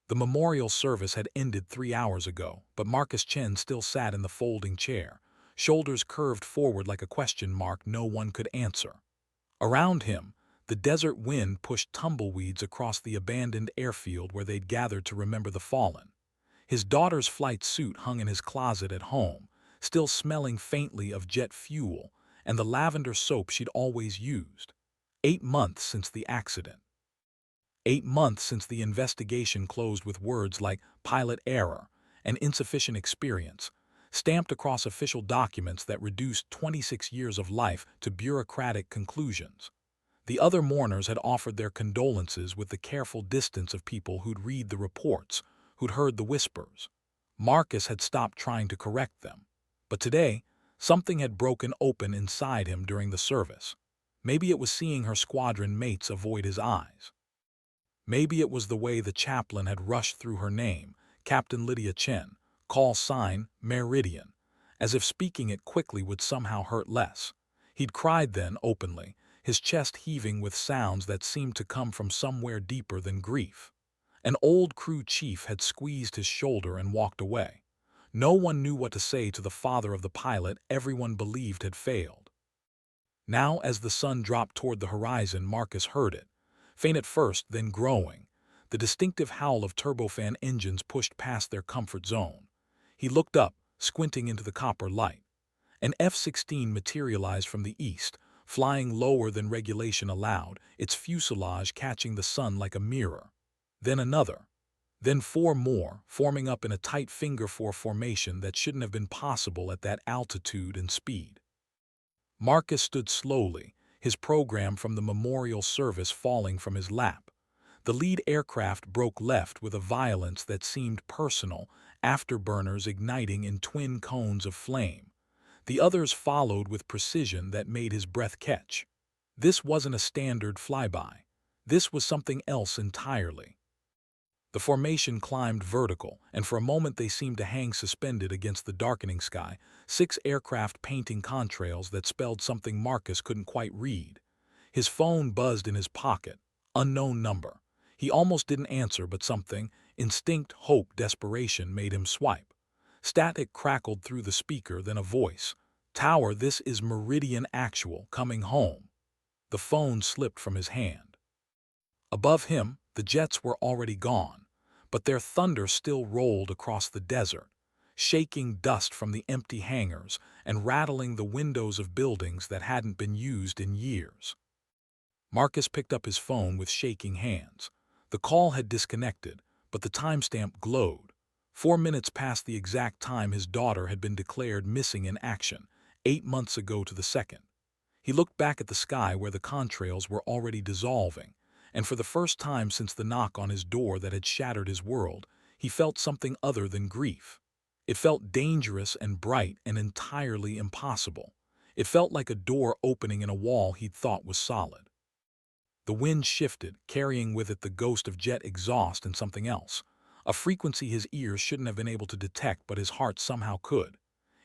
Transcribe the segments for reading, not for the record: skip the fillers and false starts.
The memorial service had ended 3 hours ago, but Marcus Chen still sat in the folding chair, shoulders curved forward like a question mark no one could answer. Around him, the desert wind pushed tumbleweeds across the abandoned airfield where they'd gathered to remember the fallen. His daughter's flight suit hung in his closet at home, still smelling faintly of jet fuel and the lavender soap she'd always used. 8 months since the accident. 8 months since the investigation closed with words like pilot error and insufficient experience, stamped across official documents that reduced 26 years of life to bureaucratic conclusions. The other mourners had offered their condolences with the careful distance of people who'd read the reports, who'd heard the whispers. Marcus had stopped trying to correct them. But today, something had broken open inside him during the service. Maybe it was seeing her squadron mates avoid his eyes. Maybe it was the way the chaplain had rushed through her name, Captain Lydia Chen, call sign Meridian, as if speaking it quickly would somehow hurt less. He'd cried then, openly, his chest heaving with sounds that seemed to come from somewhere deeper than grief. An old crew chief had squeezed his shoulder and walked away. No one knew what to say to the father of the pilot everyone believed had failed. Now, as the sun dropped toward the horizon, Marcus heard it. Faint at first, then growing. The distinctive howl of turbofan engines pushed past their comfort zone. He looked up, squinting into the copper light. An F-16 materialized from the east, flying lower than regulation allowed, its fuselage catching the sun like a mirror. Then another. Then four more, forming up in a tight finger-four formation that shouldn't have been possible at that altitude and speed. Marcus stood slowly, his program from the memorial service falling from his lap. The lead aircraft broke left with a violence that seemed personal, afterburners igniting in twin cones of flame. The others followed with precision that made his breath catch. This wasn't a standard flyby. This was something else entirely. The formation climbed vertical, and for a moment they seemed to hang suspended against the darkening sky, 6 aircraft painting contrails that spelled something Marcus couldn't quite read. His phone buzzed in his pocket. Unknown number. He almost didn't answer, but something, instinct, hope, desperation, made him swipe. Static crackled through the speaker, then a voice. "Tower, this is Meridian Actual, coming home." The phone slipped from his hand. Above him, the jets were already gone, but their thunder still rolled across the desert, shaking dust from the empty hangars and rattling the windows of buildings that hadn't been used in years. Marcus picked up his phone with shaking hands. The call had disconnected, but the timestamp glowed. 4 minutes past the exact time his daughter had been declared missing in action, 8 months ago to the second. He looked back at the sky where the contrails were already dissolving, and for the first time since the knock on his door that had shattered his world, he felt something other than grief. It felt dangerous and bright and entirely impossible. It felt like a door opening in a wall he'd thought was solid. The wind shifted, carrying with it the ghost of jet exhaust and something else, a frequency his ears shouldn't have been able to detect but his heart somehow could.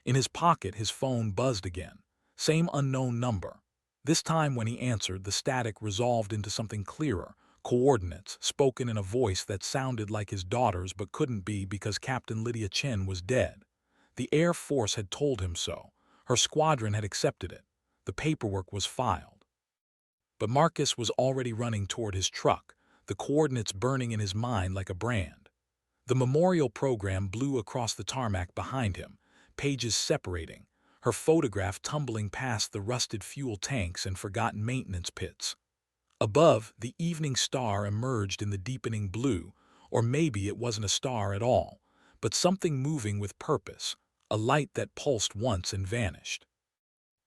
In his pocket, his phone buzzed again. Same unknown number. This time when he answered, the static resolved into something clearer, coordinates, spoken in a voice that sounded like his daughter's but couldn't be because Captain Lydia Chen was dead. The Air Force had told him so. Her squadron had accepted it. The paperwork was filed. But Marcus was already running toward his truck, the coordinates burning in his mind like a brand. The memorial program blew across the tarmac behind him, pages separating, her photograph tumbling past the rusted fuel tanks and forgotten maintenance pits. Above, the evening star emerged in the deepening blue, or maybe it wasn't a star at all, but something moving with purpose, a light that pulsed once and vanished.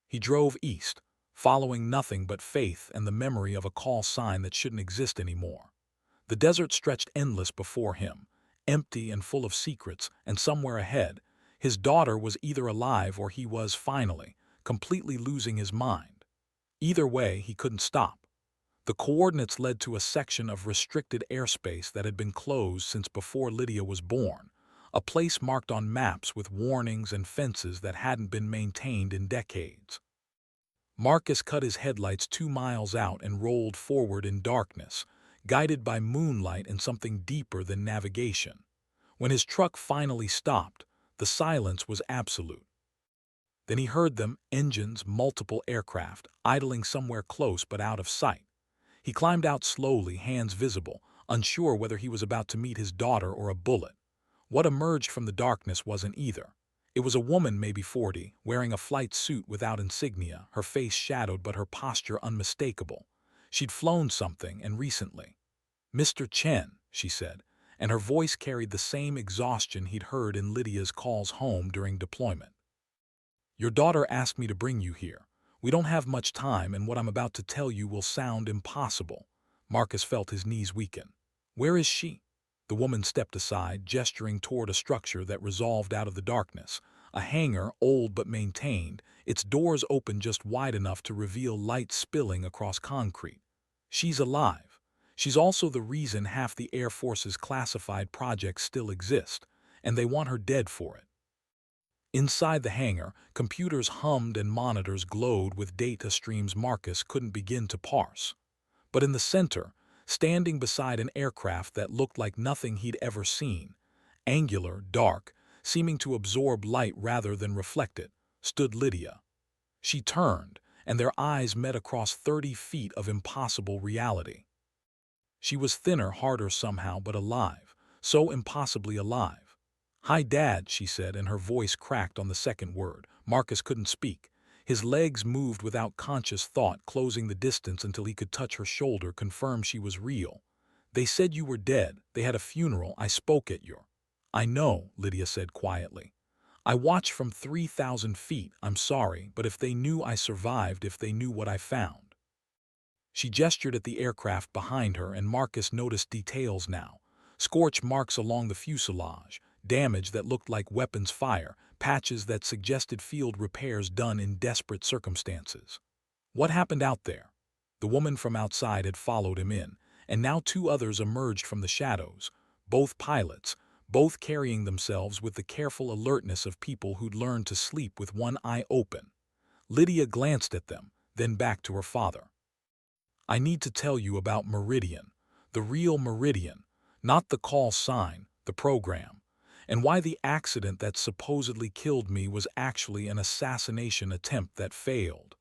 He drove east, following nothing but faith and the memory of a call sign that shouldn't exist anymore. The desert stretched endless before him, empty and full of secrets, and somewhere ahead, his daughter was either alive or he was, finally, completely losing his mind. Either way, he couldn't stop. The coordinates led to a section of restricted airspace that had been closed since before Lydia was born, a place marked on maps with warnings and fences that hadn't been maintained in decades. Marcus cut his headlights 2 miles out and rolled forward in darkness, guided by moonlight and something deeper than navigation. When his truck finally stopped, the silence was absolute. Then he heard them, engines, multiple aircraft, idling somewhere close but out of sight. He climbed out slowly, hands visible, unsure whether he was about to meet his daughter or a bullet. What emerged from the darkness wasn't either. It was a woman, maybe 40, wearing a flight suit without insignia, her face shadowed but her posture unmistakable. She'd flown something, and recently. "Mr. Chen," she said, and her voice carried the same exhaustion he'd heard in Lydia's calls home during deployment. "Your daughter asked me to bring you here. We don't have much time, and what I'm about to tell you will sound impossible." Marcus felt his knees weaken. "Where is she?" The woman stepped aside, gesturing toward a structure that resolved out of the darkness. A hangar, old but maintained, its doors open just wide enough to reveal light spilling across concrete. "She's alive. She's also the reason half the Air Force's classified projects still exist, and they want her dead for it." Inside the hangar, computers hummed and monitors glowed with data streams Marcus couldn't begin to parse. But in the center, standing beside an aircraft that looked like nothing he'd ever seen, angular, dark, seeming to absorb light rather than reflect it, stood Lydia. She turned, and their eyes met across 30 feet of impossible reality. She was thinner, harder somehow, but alive, so impossibly alive. "Hi, Dad," she said, and her voice cracked on the second word. Marcus couldn't speak. His legs moved without conscious thought, closing the distance until he could touch her shoulder, confirm she was real. "They said you were dead. They had a funeral. I spoke at your—" "I know," Lydia said quietly. "I watched from 3,000 feet. I'm sorry, but if they knew I survived, if they knew what I found." She gestured at the aircraft behind her, and Marcus noticed details now. Scorch marks along the fuselage, damage that looked like weapons fire, patches that suggested field repairs done in desperate circumstances. What happened out there? The woman from outside had followed him in, and now two others emerged from the shadows, both pilots, both carrying themselves with the careful alertness of people who'd learned to sleep with one eye open. Lydia glanced at them, then back to her father. "I need to tell you about Meridian, the real Meridian, not the call sign, the program, and why the accident that supposedly killed me was actually an assassination attempt that failed."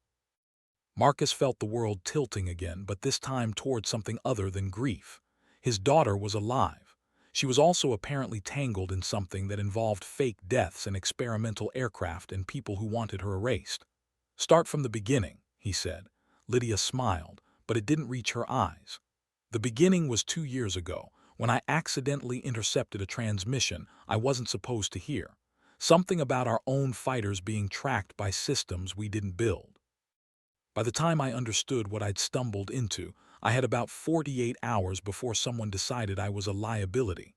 Marcus felt the world tilting again, but this time toward something other than grief. His daughter was alive. She was also apparently tangled in something that involved fake deaths and experimental aircraft and people who wanted her erased. "Start from the beginning," he said. Lydia smiled, but it didn't reach her eyes. "The beginning was 2 years ago, when I accidentally intercepted a transmission I wasn't supposed to hear. Something about our own fighters being tracked by systems we didn't build. By the time I understood what I'd stumbled into, I had about 48 hours before someone decided I was a liability."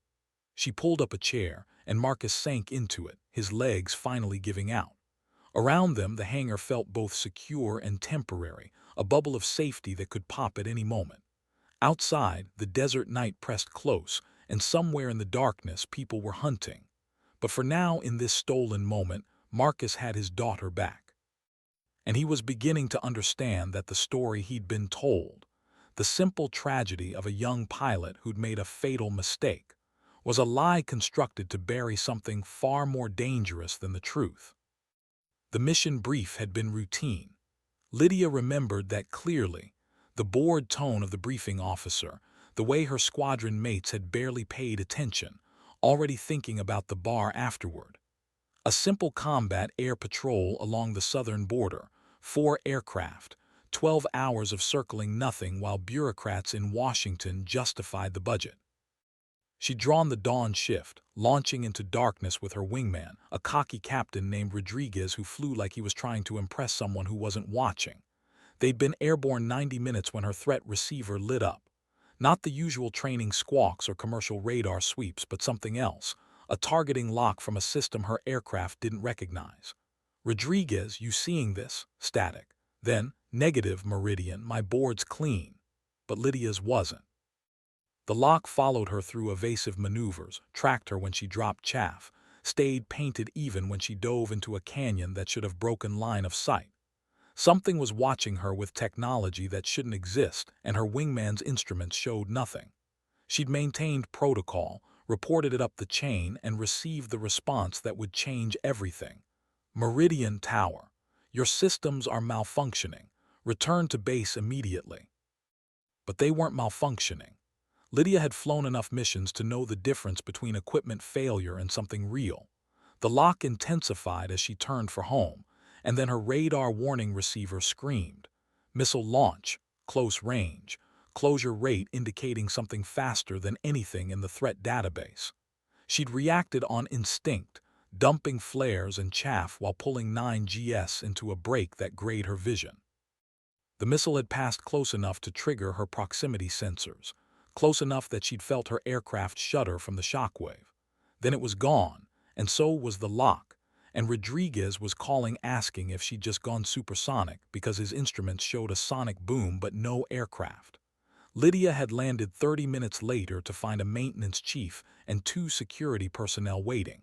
She pulled up a chair, and Marcus sank into it, his legs finally giving out. Around them, the hangar felt both secure and temporary, a bubble of safety that could pop at any moment. Outside, the desert night pressed close, and somewhere in the darkness people were hunting. But for now, in this stolen moment, Marcus had his daughter back. And he was beginning to understand that the story he'd been told, the simple tragedy of a young pilot who'd made a fatal mistake, was a lie constructed to bury something far more dangerous than the truth. The mission brief had been routine. Lydia remembered that clearly, the bored tone of the briefing officer, the way her squadron mates had barely paid attention, already thinking about the bar afterward. A simple combat air patrol along the southern border, 4 aircraft, 12 hours of circling nothing while bureaucrats in Washington justified the budget. She'd drawn the dawn shift, launching into darkness with her wingman, a cocky captain named Rodriguez who flew like he was trying to impress someone who wasn't watching. They'd been airborne 90 minutes when her threat receiver lit up. Not the usual training squawks or commercial radar sweeps, but something else, a targeting lock from a system her aircraft didn't recognize. "Rodriguez, you seeing this?" Static. Then, "Negative, Meridian, my board's clean." But Lydia's wasn't. The lock followed her through evasive maneuvers, tracked her when she dropped chaff, stayed painted even when she dove into a canyon that should have broken line of sight. Something was watching her with technology that shouldn't exist, and her wingman's instruments showed nothing. She'd maintained protocol, reported it up the chain, and received the response that would change everything. Meridian Tower, your systems are malfunctioning. Return to base immediately. But they weren't malfunctioning. Lydia had flown enough missions to know the difference between equipment failure and something real. The lock intensified as she turned for home, and then her radar warning receiver screamed. Missile launch, close range, closure rate indicating something faster than anything in the threat database. She'd reacted on instinct, dumping flares and chaff while pulling 9GS into a break that grayed her vision. The missile had passed close enough to trigger her proximity sensors, close enough that she'd felt her aircraft shudder from the shockwave. Then it was gone, and so was the lock, and Rodriguez was calling asking if she'd just gone supersonic because his instruments showed a sonic boom but no aircraft. Lydia had landed 30 minutes later to find a maintenance chief and 2 security personnel waiting.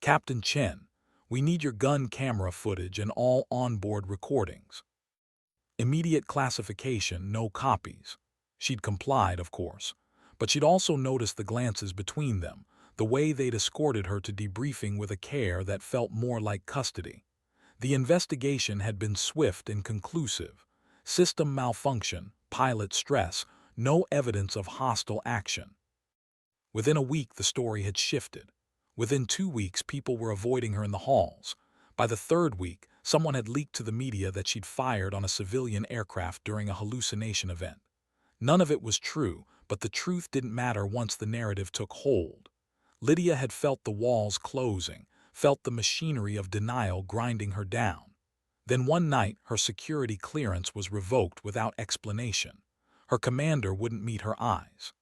"Captain Chen, we need your gun camera footage and all onboard recordings." Immediate classification, no copies. She'd complied, of course, but she'd also noticed the glances between them, the way they'd escorted her to debriefing with a care that felt more like custody. The investigation had been swift and conclusive. System malfunction, pilot stress, no evidence of hostile action. Within a week, the story had shifted. Within 2 weeks, people were avoiding her in the halls. By the 3rd week, someone had leaked to the media that she'd fired on a civilian aircraft during a hallucination event. None of it was true, but the truth didn't matter once the narrative took hold. Lydia had felt the walls closing, felt the machinery of denial grinding her down. Then one night, her security clearance was revoked without explanation. Her commander wouldn't meet her eyes.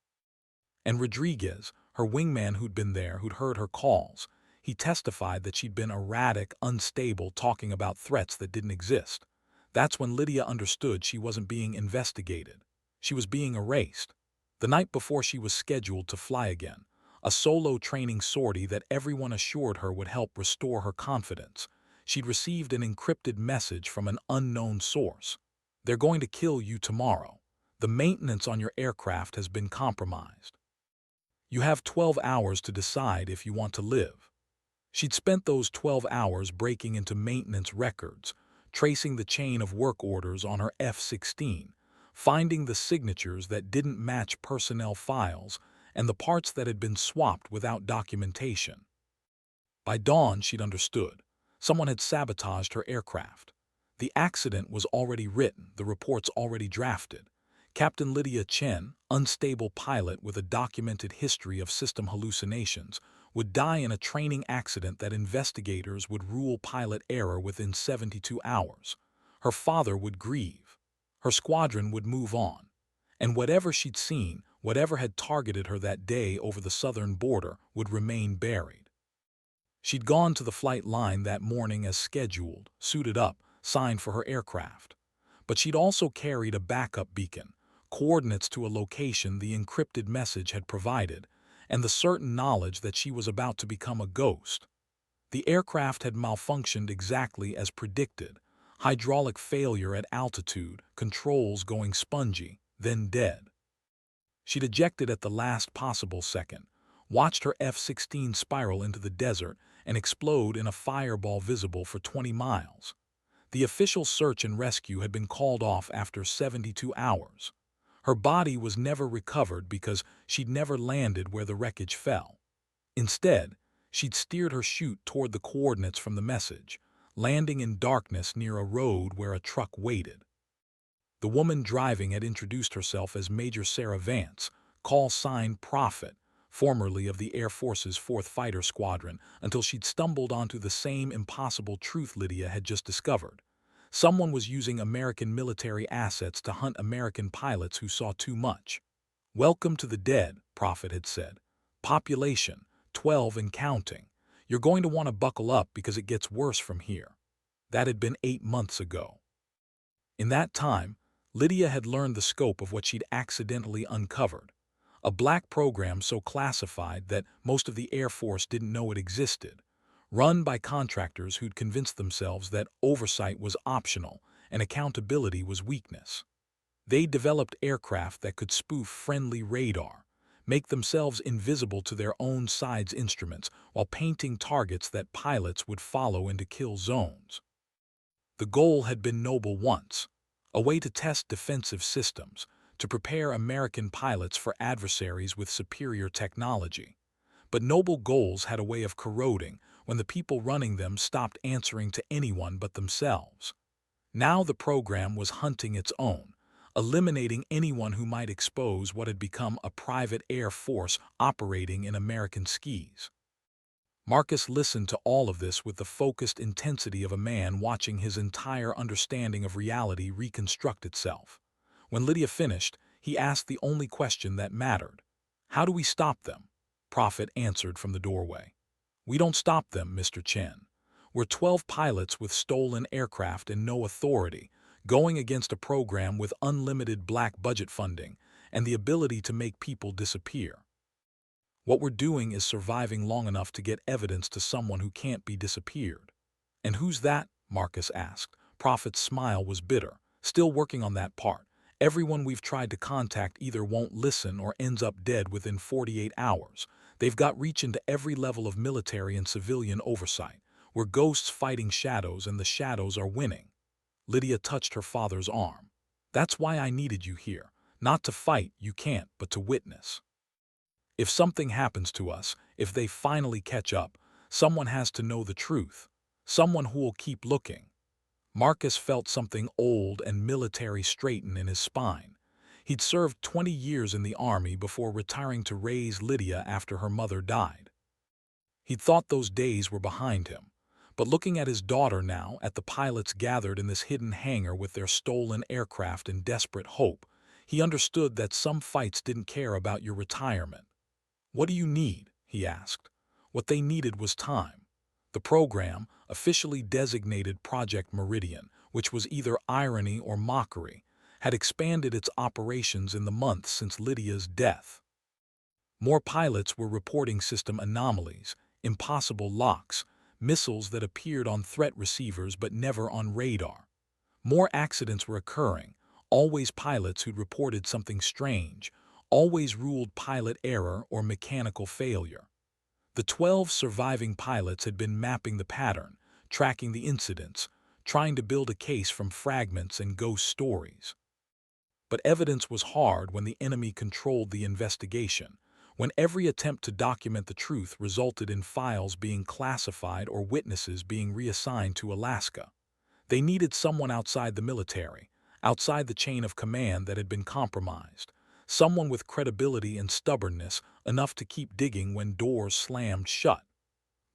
And Rodriguez, her wingman who'd been there, who'd heard her calls, he testified that she'd been erratic, unstable, talking about threats that didn't exist. That's when Lydia understood she wasn't being investigated. She was being erased. The night before she was scheduled to fly again, a solo training sortie that everyone assured her would help restore her confidence, she'd received an encrypted message from an unknown source. "They're going to kill you tomorrow. The maintenance on your aircraft has been compromised. You have 12 hours to decide if you want to live." She'd spent those 12 hours breaking into maintenance records, tracing the chain of work orders on her F-16, finding the signatures that didn't match personnel files and the parts that had been swapped without documentation. By dawn, she'd understood. Someone had sabotaged her aircraft. The accident was already written, the reports already drafted. Captain Lydia Chen, unstable pilot with a documented history of system hallucinations, would die in a training accident that investigators would rule pilot error within 72 hours. Her father would grieve. Her squadron would move on. And whatever she'd seen, whatever had targeted her that day over the southern border, would remain buried. She'd gone to the flight line that morning as scheduled, suited up, signed for her aircraft. But she'd also carried a backup beacon, coordinates to a location the encrypted message had provided, and the certain knowledge that she was about to become a ghost. The aircraft had malfunctioned exactly as predicted. Hydraulic failure at altitude, controls going spongy, then dead. She'd ejected at the last possible second, watched her F-16 spiral into the desert and explode in a fireball visible for 20 miles. The official search and rescue had been called off after 72 hours. Her body was never recovered because she'd never landed where the wreckage fell. Instead, she'd steered her chute toward the coordinates from the message, landing in darkness near a road where a truck waited. The woman driving had introduced herself as Major Sarah Vance, call sign Prophet, formerly of the Air Force's 4th Fighter Squadron, until she'd stumbled onto the same impossible truth Lydia had just discovered. Someone was using American military assets to hunt American pilots who saw too much. "Welcome to the dead," Prophet had said. "Population, 12 and counting. You're going to want to buckle up because it gets worse from here." That had been 8 months ago. In that time, Lydia had learned the scope of what she'd accidentally uncovered. A black program so classified that most of the Air Force didn't know it existed, run by contractors who'd convinced themselves that oversight was optional and accountability was weakness. They developed aircraft that could spoof friendly radar, make themselves invisible to their own side's instruments while painting targets that pilots would follow into kill zones. The goal had been noble once, a way to test defensive systems, to prepare American pilots for adversaries with superior technology. But noble goals had a way of corroding when the people running them stopped answering to anyone but themselves. Now the program was hunting its own, eliminating anyone who might expose what had become a private air force operating in American skies. Marcus listened to all of this with the focused intensity of a man watching his entire understanding of reality reconstruct itself. When Lydia finished, he asked the only question that mattered. "How do we stop them?" Prophet answered from the doorway. "We don't stop them, Mr. Chen. We're 12 pilots with stolen aircraft and no authority, going against a program with unlimited black budget funding and the ability to make people disappear. What we're doing is surviving long enough to get evidence to someone who can't be disappeared." "And who's that?" Marcus asked. Prophet's smile was bitter. "Still working on that part. Everyone we've tried to contact either won't listen or ends up dead within 48 hours. They've got reach into every level of military and civilian oversight. We're ghosts fighting shadows, and the shadows are winning." Lydia touched her father's arm. "That's why I needed you here. Not to fight, you can't, but to witness. If something happens to us, if they finally catch up, someone has to know the truth. Someone who will keep looking." Marcus felt something old and military straighten in his spine. He'd served 20 years in the army before retiring to raise Lydia after her mother died. He'd thought those days were behind him. But looking at his daughter now, at the pilots gathered in this hidden hangar with their stolen aircraft in desperate hope, he understood that some fights didn't care about your retirement. "What do you need?" he asked. What they needed was time. The program, officially designated Project Meridian, which was either irony or mockery, had expanded its operations in the months since Lydia's death. More pilots were reporting system anomalies, impossible locks, missiles that appeared on threat receivers but never on radar. More accidents were occurring, always pilots who'd reported something strange, always ruled pilot error or mechanical failure. The 12 surviving pilots had been mapping the pattern, tracking the incidents, trying to build a case from fragments and ghost stories. But evidence was hard when the enemy controlled the investigation, when every attempt to document the truth resulted in files being classified or witnesses being reassigned to Alaska. They needed someone outside the military, outside the chain of command that had been compromised, someone with credibility and stubbornness enough to keep digging when doors slammed shut.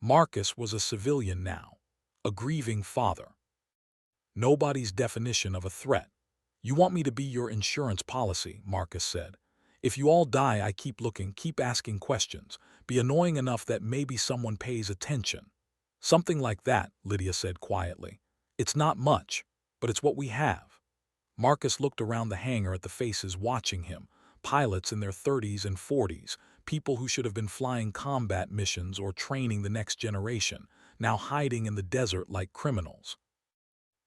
Marcus was a civilian now, a grieving father. Nobody's definition of a threat. "You want me to be your insurance policy," Marcus said. "If you all die, I keep looking, keep asking questions, be annoying enough that maybe someone pays attention." "Something like that," Lydia said quietly. "It's not much, but it's what we have." Marcus looked around the hangar at the faces watching him, pilots in their 30s and 40s, people who should have been flying combat missions or training the next generation, now hiding in the desert like criminals.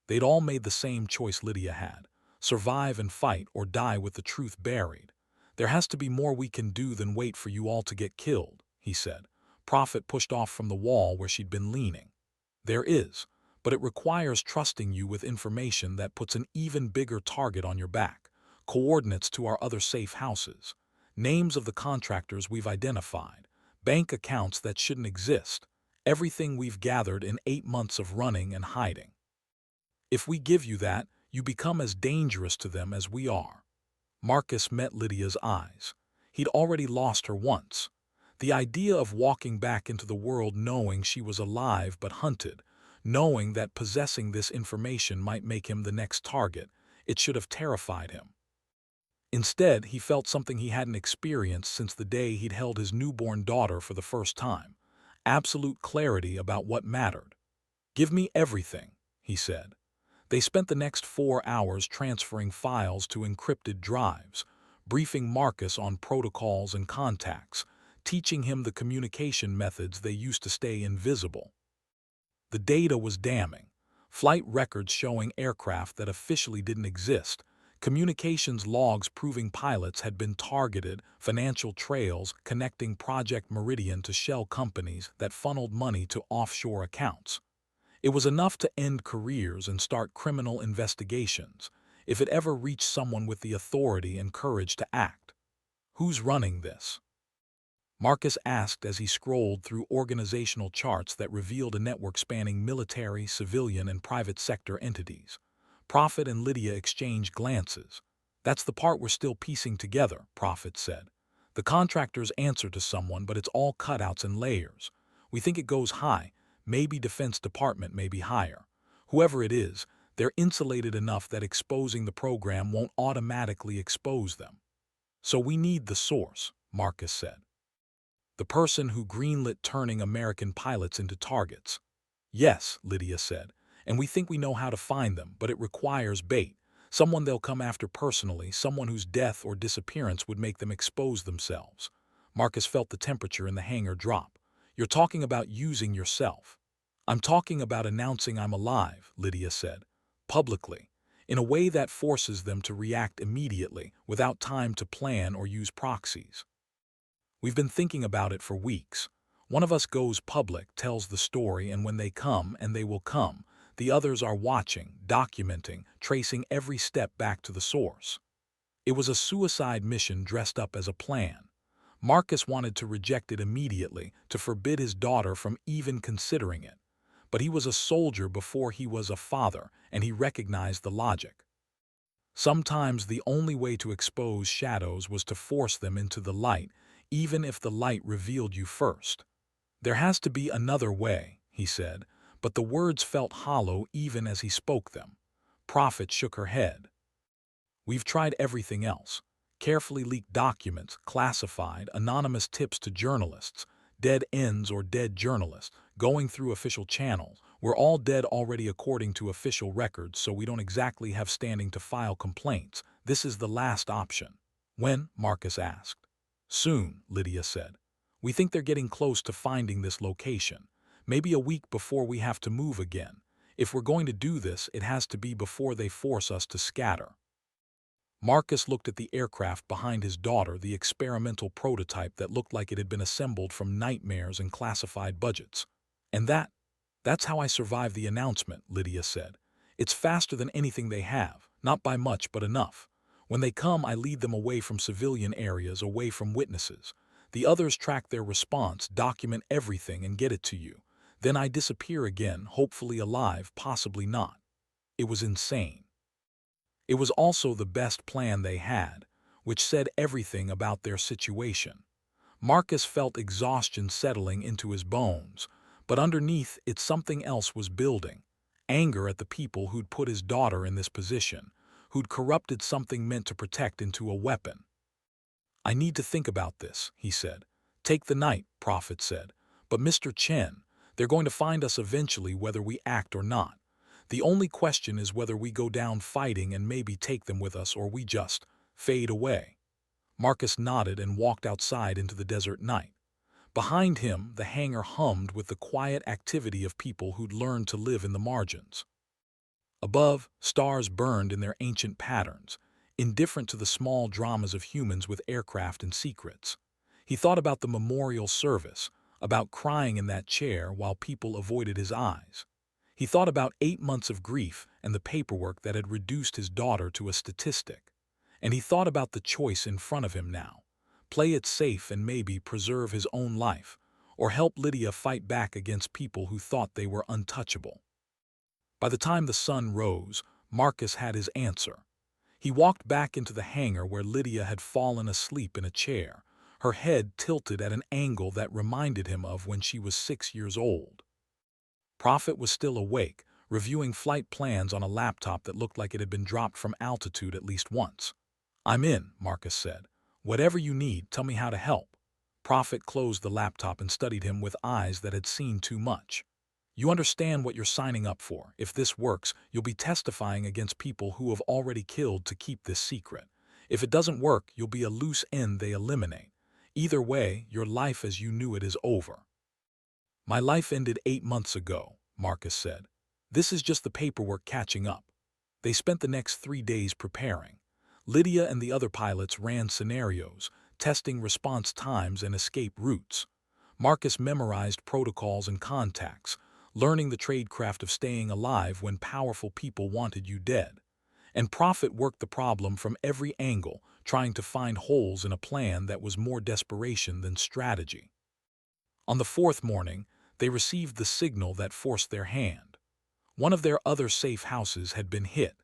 They'd all made the same choice Lydia had: survive and fight or die with the truth buried. "There has to be more we can do than wait for you all to get killed," he said. Prophet pushed off from the wall where she'd been leaning. "There is, but it requires trusting you with information that puts an even bigger target on your back, coordinates to our other safe houses, names of the contractors we've identified, bank accounts that shouldn't exist, everything we've gathered in 8 months of running and hiding. If we give you that, you become as dangerous to them as we are." Marcus met Lydia's eyes. He'd already lost her once. The idea of walking back into the world knowing she was alive but hunted, knowing that possessing this information might make him the next target, it should have terrified him. Instead, he felt something he hadn't experienced since the day he'd held his newborn daughter for the first time: absolute clarity about what mattered. "Give me everything," he said. They spent the next 4 hours transferring files to encrypted drives, briefing Marcus on protocols and contacts, teaching him the communication methods they used to stay invisible. The data was damning. Flight records showing aircraft that officially didn't exist, communications logs proving pilots had been targeted, financial trails connecting Project Meridian to shell companies that funneled money to offshore accounts. It was enough to end careers and start criminal investigations, if it ever reached someone with the authority and courage to act. Who's running this? Marcus asked as he scrolled through organizational charts that revealed a network spanning military, civilian, and private sector entities. Prophet and Lydia exchanged glances. That's the part we're still piecing together, Prophet said. The contractors answer to someone, but it's all cutouts and layers. We think it goes high, maybe Defense Department, maybe higher. Whoever it is, they're insulated enough that exposing the program won't automatically expose them. So we need the source, Marcus said. The person who greenlit turning American pilots into targets. Yes, Lydia said, and we think we know how to find them, but it requires bait. Someone they'll come after personally, someone whose death or disappearance would make them expose themselves. Marcus felt the temperature in the hangar drop. You're talking about using yourself. I'm talking about announcing I'm alive, Lydia said, publicly, in a way that forces them to react immediately, without time to plan or use proxies. We've been thinking about it for weeks. One of us goes public, tells the story, and when they come, and they will come, the others are watching, documenting, tracing every step back to the source. It was a suicide mission dressed up as a plan. Marcus wanted to reject it immediately, to forbid his daughter from even considering it. But he was a soldier before he was a father, and he recognized the logic. Sometimes the only way to expose shadows was to force them into the light, even if the light revealed you first. There has to be another way, he said, but the words felt hollow even as he spoke them. Prophet shook her head. We've tried everything else. Carefully leaked documents, classified, anonymous tips to journalists, dead ends or dead journalists, going through official channels. We're all dead already according to official records, so we don't exactly have standing to file complaints. This is the last option. When? Marcus asked. Soon, Lydia said. We think they're getting close to finding this location. Maybe a week before we have to move again. If we're going to do this, it has to be before they force us to scatter. Marcus looked at the aircraft behind his daughter, the experimental prototype that looked like it had been assembled from nightmares and classified budgets. And that's how I survived the announcement, Lydia said. It's faster than anything they have, not by much but enough. When they come, I lead them away from civilian areas, away from witnesses. The others track their response, document everything, and get it to you. Then I disappear again, hopefully alive, possibly not. It was insane. It was also the best plan they had, which said everything about their situation. Marcus felt exhaustion settling into his bones, but underneath it something else was building. Anger at the people who'd put his daughter in this position, who'd corrupted something meant to protect into a weapon. I need to think about this, he said. Take the night, Prophet said. But Mr. Chen, they're going to find us eventually whether we act or not. The only question is whether we go down fighting and maybe take them with us or we just fade away. Marcus nodded and walked outside into the desert night. Behind him, the hangar hummed with the quiet activity of people who'd learned to live in the margins. Above, stars burned in their ancient patterns, indifferent to the small dramas of humans with aircraft and secrets. He thought about the memorial service, about crying in that chair while people avoided his eyes. He thought about 8 months of grief and the paperwork that had reduced his daughter to a statistic. And he thought about the choice in front of him now. Play it safe and maybe preserve his own life, or help Lydia fight back against people who thought they were untouchable. By the time the sun rose, Marcus had his answer. He walked back into the hangar where Lydia had fallen asleep in a chair, her head tilted at an angle that reminded him of when she was 6 years old. Prophet was still awake, reviewing flight plans on a laptop that looked like it had been dropped from altitude at least once. I'm in, Marcus said. Whatever you need, tell me how to help. Prophet closed the laptop and studied him with eyes that had seen too much. You understand what you're signing up for. If this works, you'll be testifying against people who have already killed to keep this secret. If it doesn't work, you'll be a loose end they eliminate. Either way, your life as you knew it is over. My life ended 8 months ago, Marcus said. This is just the paperwork catching up. They spent the next 3 days preparing. Lydia and the other pilots ran scenarios, testing response times and escape routes. Marcus memorized protocols and contacts, learning the tradecraft of staying alive when powerful people wanted you dead. And Prophet worked the problem from every angle, trying to find holes in a plan that was more desperation than strategy. On the fourth morning, they received the signal that forced their hand. One of their other safe houses had been hit,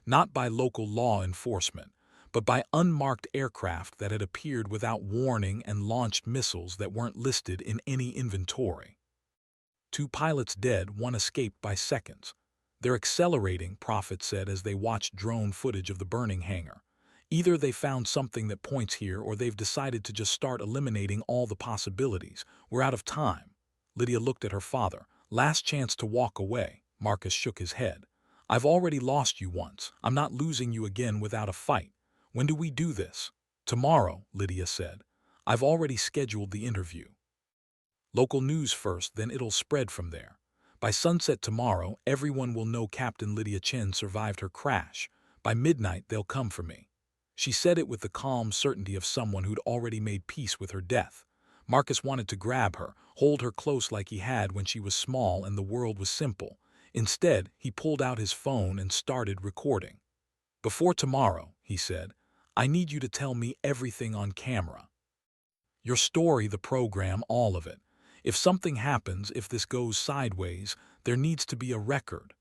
not by local law enforcement, but by unmarked aircraft that had appeared without warning and launched missiles that weren't listed in any inventory. 2 pilots dead, 1 escaped by seconds. They're accelerating, Prophet said as they watched drone footage of the burning hangar. Either they found something that points here or they've decided to just start eliminating all the possibilities. We're out of time. Lydia looked at her father. Last chance to walk away. Marcus shook his head. I've already lost you once. I'm not losing you again without a fight. When do we do this? Tomorrow, Lydia said. I've already scheduled the interview. Local news first, then it'll spread from there. By sunset tomorrow, everyone will know Captain Lydia Chen survived her crash. By midnight, they'll come for me. She said it with the calm certainty of someone who'd already made peace with her death. Marcus wanted to grab her, hold her close like he had when she was small and the world was simple. Instead, he pulled out his phone and started recording. Before tomorrow, he said, I need you to tell me everything on camera. Your story, the program, all of it. If something happens, if this goes sideways, there needs to be a record.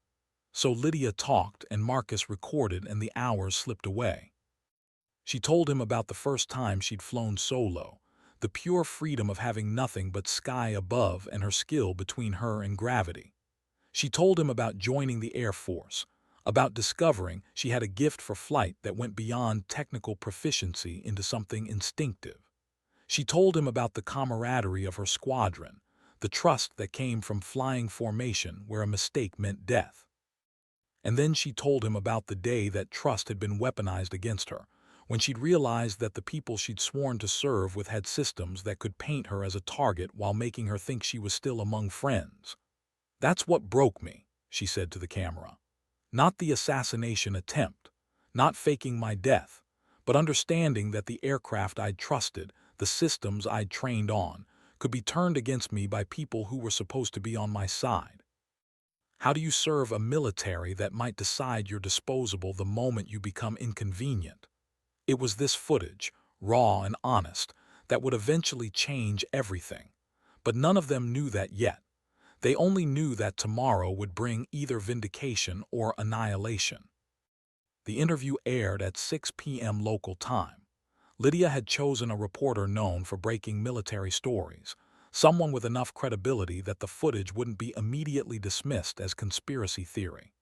So Lydia talked and Marcus recorded and the hours slipped away. She told him about the first time she'd flown solo, the pure freedom of having nothing but sky above and her skill between her and gravity. She told him about joining the Air Force, about discovering she had a gift for flight that went beyond technical proficiency into something instinctive. She told him about the camaraderie of her squadron, the trust that came from flying formation where a mistake meant death. And then she told him about the day that trust had been weaponized against her, when she'd realized that the people she'd sworn to serve with had systems that could paint her as a target while making her think she was still among friends. That's what broke me, she said to the camera. Not the assassination attempt, not faking my death, but understanding that the aircraft I'd trusted, the systems I'd trained on, could be turned against me by people who were supposed to be on my side. How do you serve a military that might decide you're disposable the moment you become inconvenient? It was this footage, raw and honest, that would eventually change everything. But none of them knew that yet. They only knew that tomorrow would bring either vindication or annihilation. The interview aired at 6 p.m. local time. Lydia had chosen a reporter known for breaking military stories, someone with enough credibility that the footage wouldn't be immediately dismissed as conspiracy theory.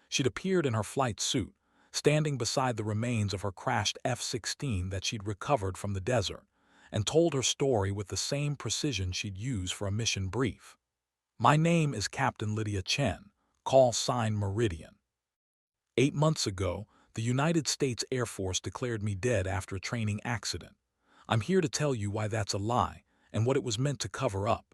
She'd appeared in her flight suit, standing beside the remains of her crashed F-16 that she'd recovered from the desert, and told her story with the same precision she'd use for a mission brief. My name is Captain Lydia Chen, call sign Meridian. 8 months ago, the United States Air Force declared me dead after a training accident. I'm here to tell you why that's a lie and what it was meant to cover up.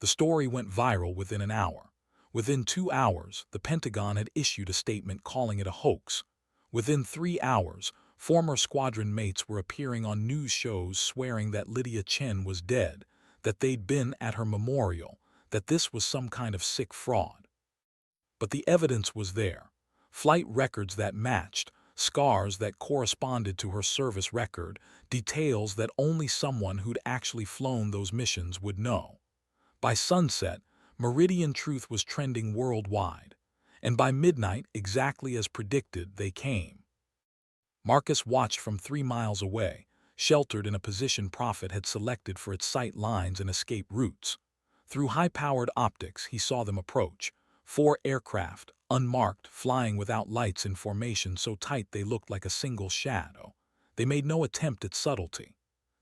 The story went viral within an hour. Within 2 hours, the Pentagon had issued a statement calling it a hoax. Within 3 hours, former squadron mates were appearing on news shows swearing that Lydia Chen was dead, that they'd been at her memorial, that this was some kind of sick fraud. But the evidence was there. Flight records that matched, scars that corresponded to her service record, details that only someone who'd actually flown those missions would know. By sunset, Meridian Truth was trending worldwide, and by midnight, exactly as predicted, they came. Marcus watched from 3 miles away, sheltered in a position Prophet had selected for its sight lines and escape routes. Through high-powered optics, he saw them approach. 4 aircraft, unmarked, flying without lights in formation so tight they looked like a single shadow. They made no attempt at subtlety.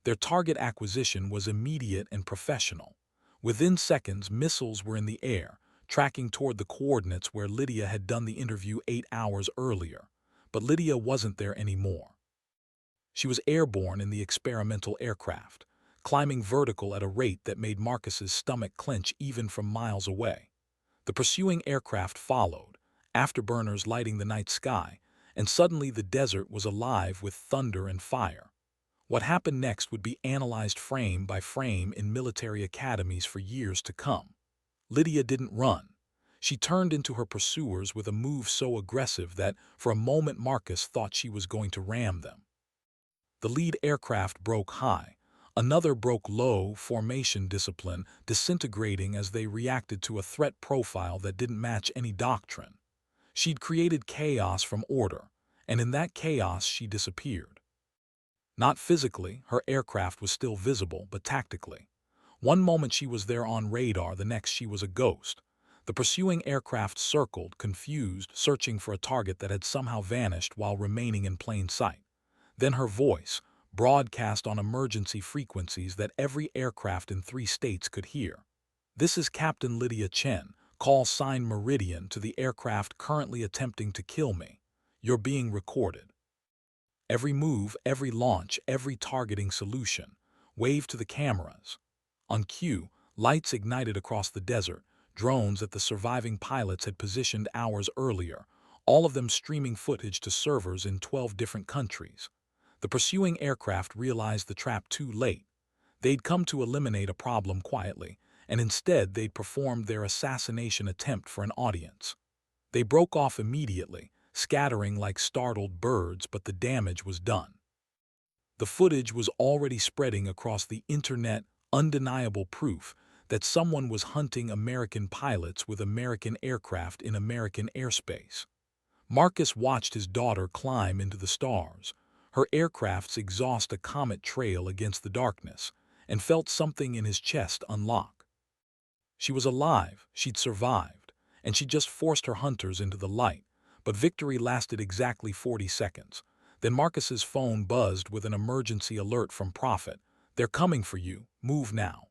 Their target acquisition was immediate and professional. Within seconds, missiles were in the air, tracking toward the coordinates where Lydia had done the interview 8 hours earlier. But Lydia wasn't there anymore. She was airborne in the experimental aircraft, climbing vertical at a rate that made Marcus's stomach clench even from miles away. The pursuing aircraft followed, afterburners lighting the night sky, and suddenly the desert was alive with thunder and fire. What happened next would be analyzed frame by frame in military academies for years to come. Lydia didn't run. She turned into her pursuers with a move so aggressive that, for a moment, Marcus thought she was going to ram them. The lead aircraft broke high. Another broke low, formation discipline disintegrating as they reacted to a threat profile that didn't match any doctrine. She'd created chaos from order, and in that chaos she disappeared. Not physically, her aircraft was still visible, but tactically. One moment she was there on radar, the next she was a ghost. The pursuing aircraft circled, confused, searching for a target that had somehow vanished while remaining in plain sight. Then her voice, broadcast on emergency frequencies that every aircraft in 3 states could hear. "This is Captain Lydia Chen. Call sign Meridian to the aircraft currently attempting to kill me. You're being recorded." Every move, every launch, every targeting solution. Wave to the cameras. On cue, lights ignited across the desert, drones that the surviving pilots had positioned hours earlier, all of them streaming footage to servers in 12 different countries. The pursuing aircraft realized the trap too late. They'd come to eliminate a problem quietly, and instead they'd performed their assassination attempt for an audience. They broke off immediately, scattering like startled birds, but the damage was done. The footage was already spreading across the internet, undeniable proof that someone was hunting American pilots with American aircraft in American airspace. Marcus watched his daughter climb into the stars, her aircraft's exhaust a comet trail against the darkness, and felt something in his chest unlock. She was alive, she'd survived, and she'd just forced her hunters into the light, but victory lasted exactly 40 seconds. Then Marcus's phone buzzed with an emergency alert from Prophet. "They're coming for you, move now."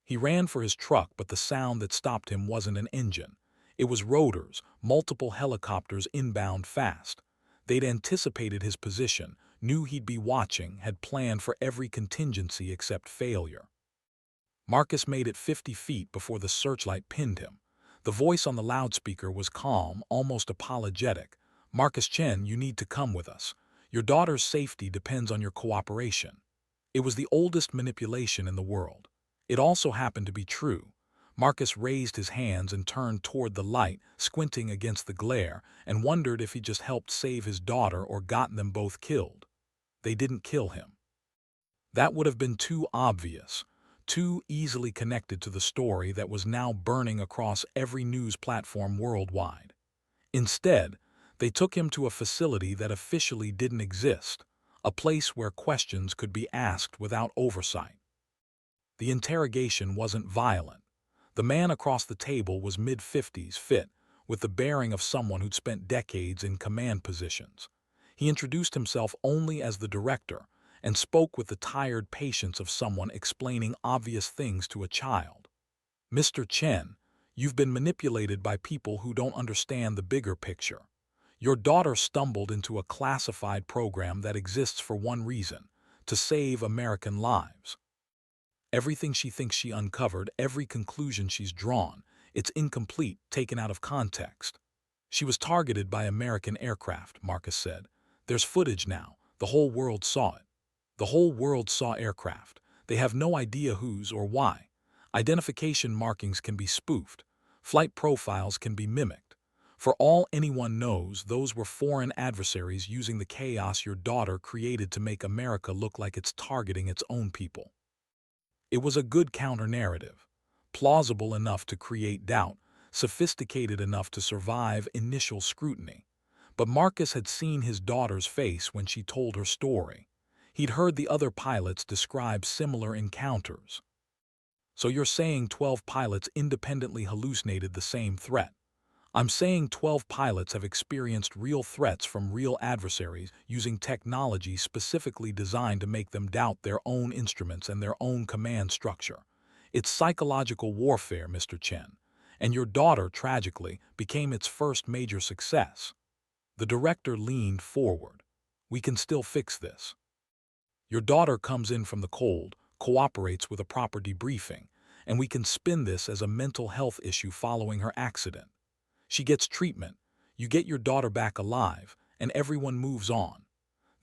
He ran for his truck, but the sound that stopped him wasn't an engine. It was rotors, multiple helicopters inbound fast. They'd anticipated his position, knew he'd be watching, had planned for every contingency except failure. Marcus made it 50 feet before the searchlight pinned him. The voice on the loudspeaker was calm, almost apologetic. "Marcus Chen, you need to come with us. Your daughter's safety depends on your cooperation." It was the oldest manipulation in the world. It also happened to be true. Marcus raised his hands and turned toward the light, squinting against the glare, and wondered if he just helped save his daughter or gotten them both killed. They didn't kill him. That would have been too obvious, too easily connected to the story that was now burning across every news platform worldwide. Instead, they took him to a facility that officially didn't exist, a place where questions could be asked without oversight. The interrogation wasn't violent. The man across the table was mid-50s, fit, with the bearing of someone who'd spent decades in command positions. He introduced himself only as the director and spoke with the tired patience of someone explaining obvious things to a child. "Mr. Chen, you've been manipulated by people who don't understand the bigger picture. Your daughter stumbled into a classified program that exists for one reason: to save American lives. Everything she thinks she uncovered, every conclusion she's drawn, it's incomplete, taken out of context. She was targeted by American aircraft," Marcus said. "There's footage now. The whole world saw it. The whole world saw aircraft. They have no idea whose or why. Identification markings can be spoofed. Flight profiles can be mimicked. For all anyone knows, those were foreign adversaries using the chaos your daughter created to make America look like it's targeting its own people." It was a good counter-narrative, plausible enough to create doubt, sophisticated enough to survive initial scrutiny. But Marcus had seen his daughter's face when she told her story. He'd heard the other pilots describe similar encounters. "So you're saying 12 pilots independently hallucinated the same threat?" "I'm saying 12 pilots have experienced real threats from real adversaries using technology specifically designed to make them doubt their own instruments and their own command structure. It's psychological warfare, Mr. Chen, and your daughter, tragically, became its first major success." The director leaned forward. "We can still fix this. Your daughter comes in from the cold, cooperates with a proper debriefing, and we can spin this as a mental health issue following her accident. She gets treatment, you get your daughter back alive, and everyone moves on.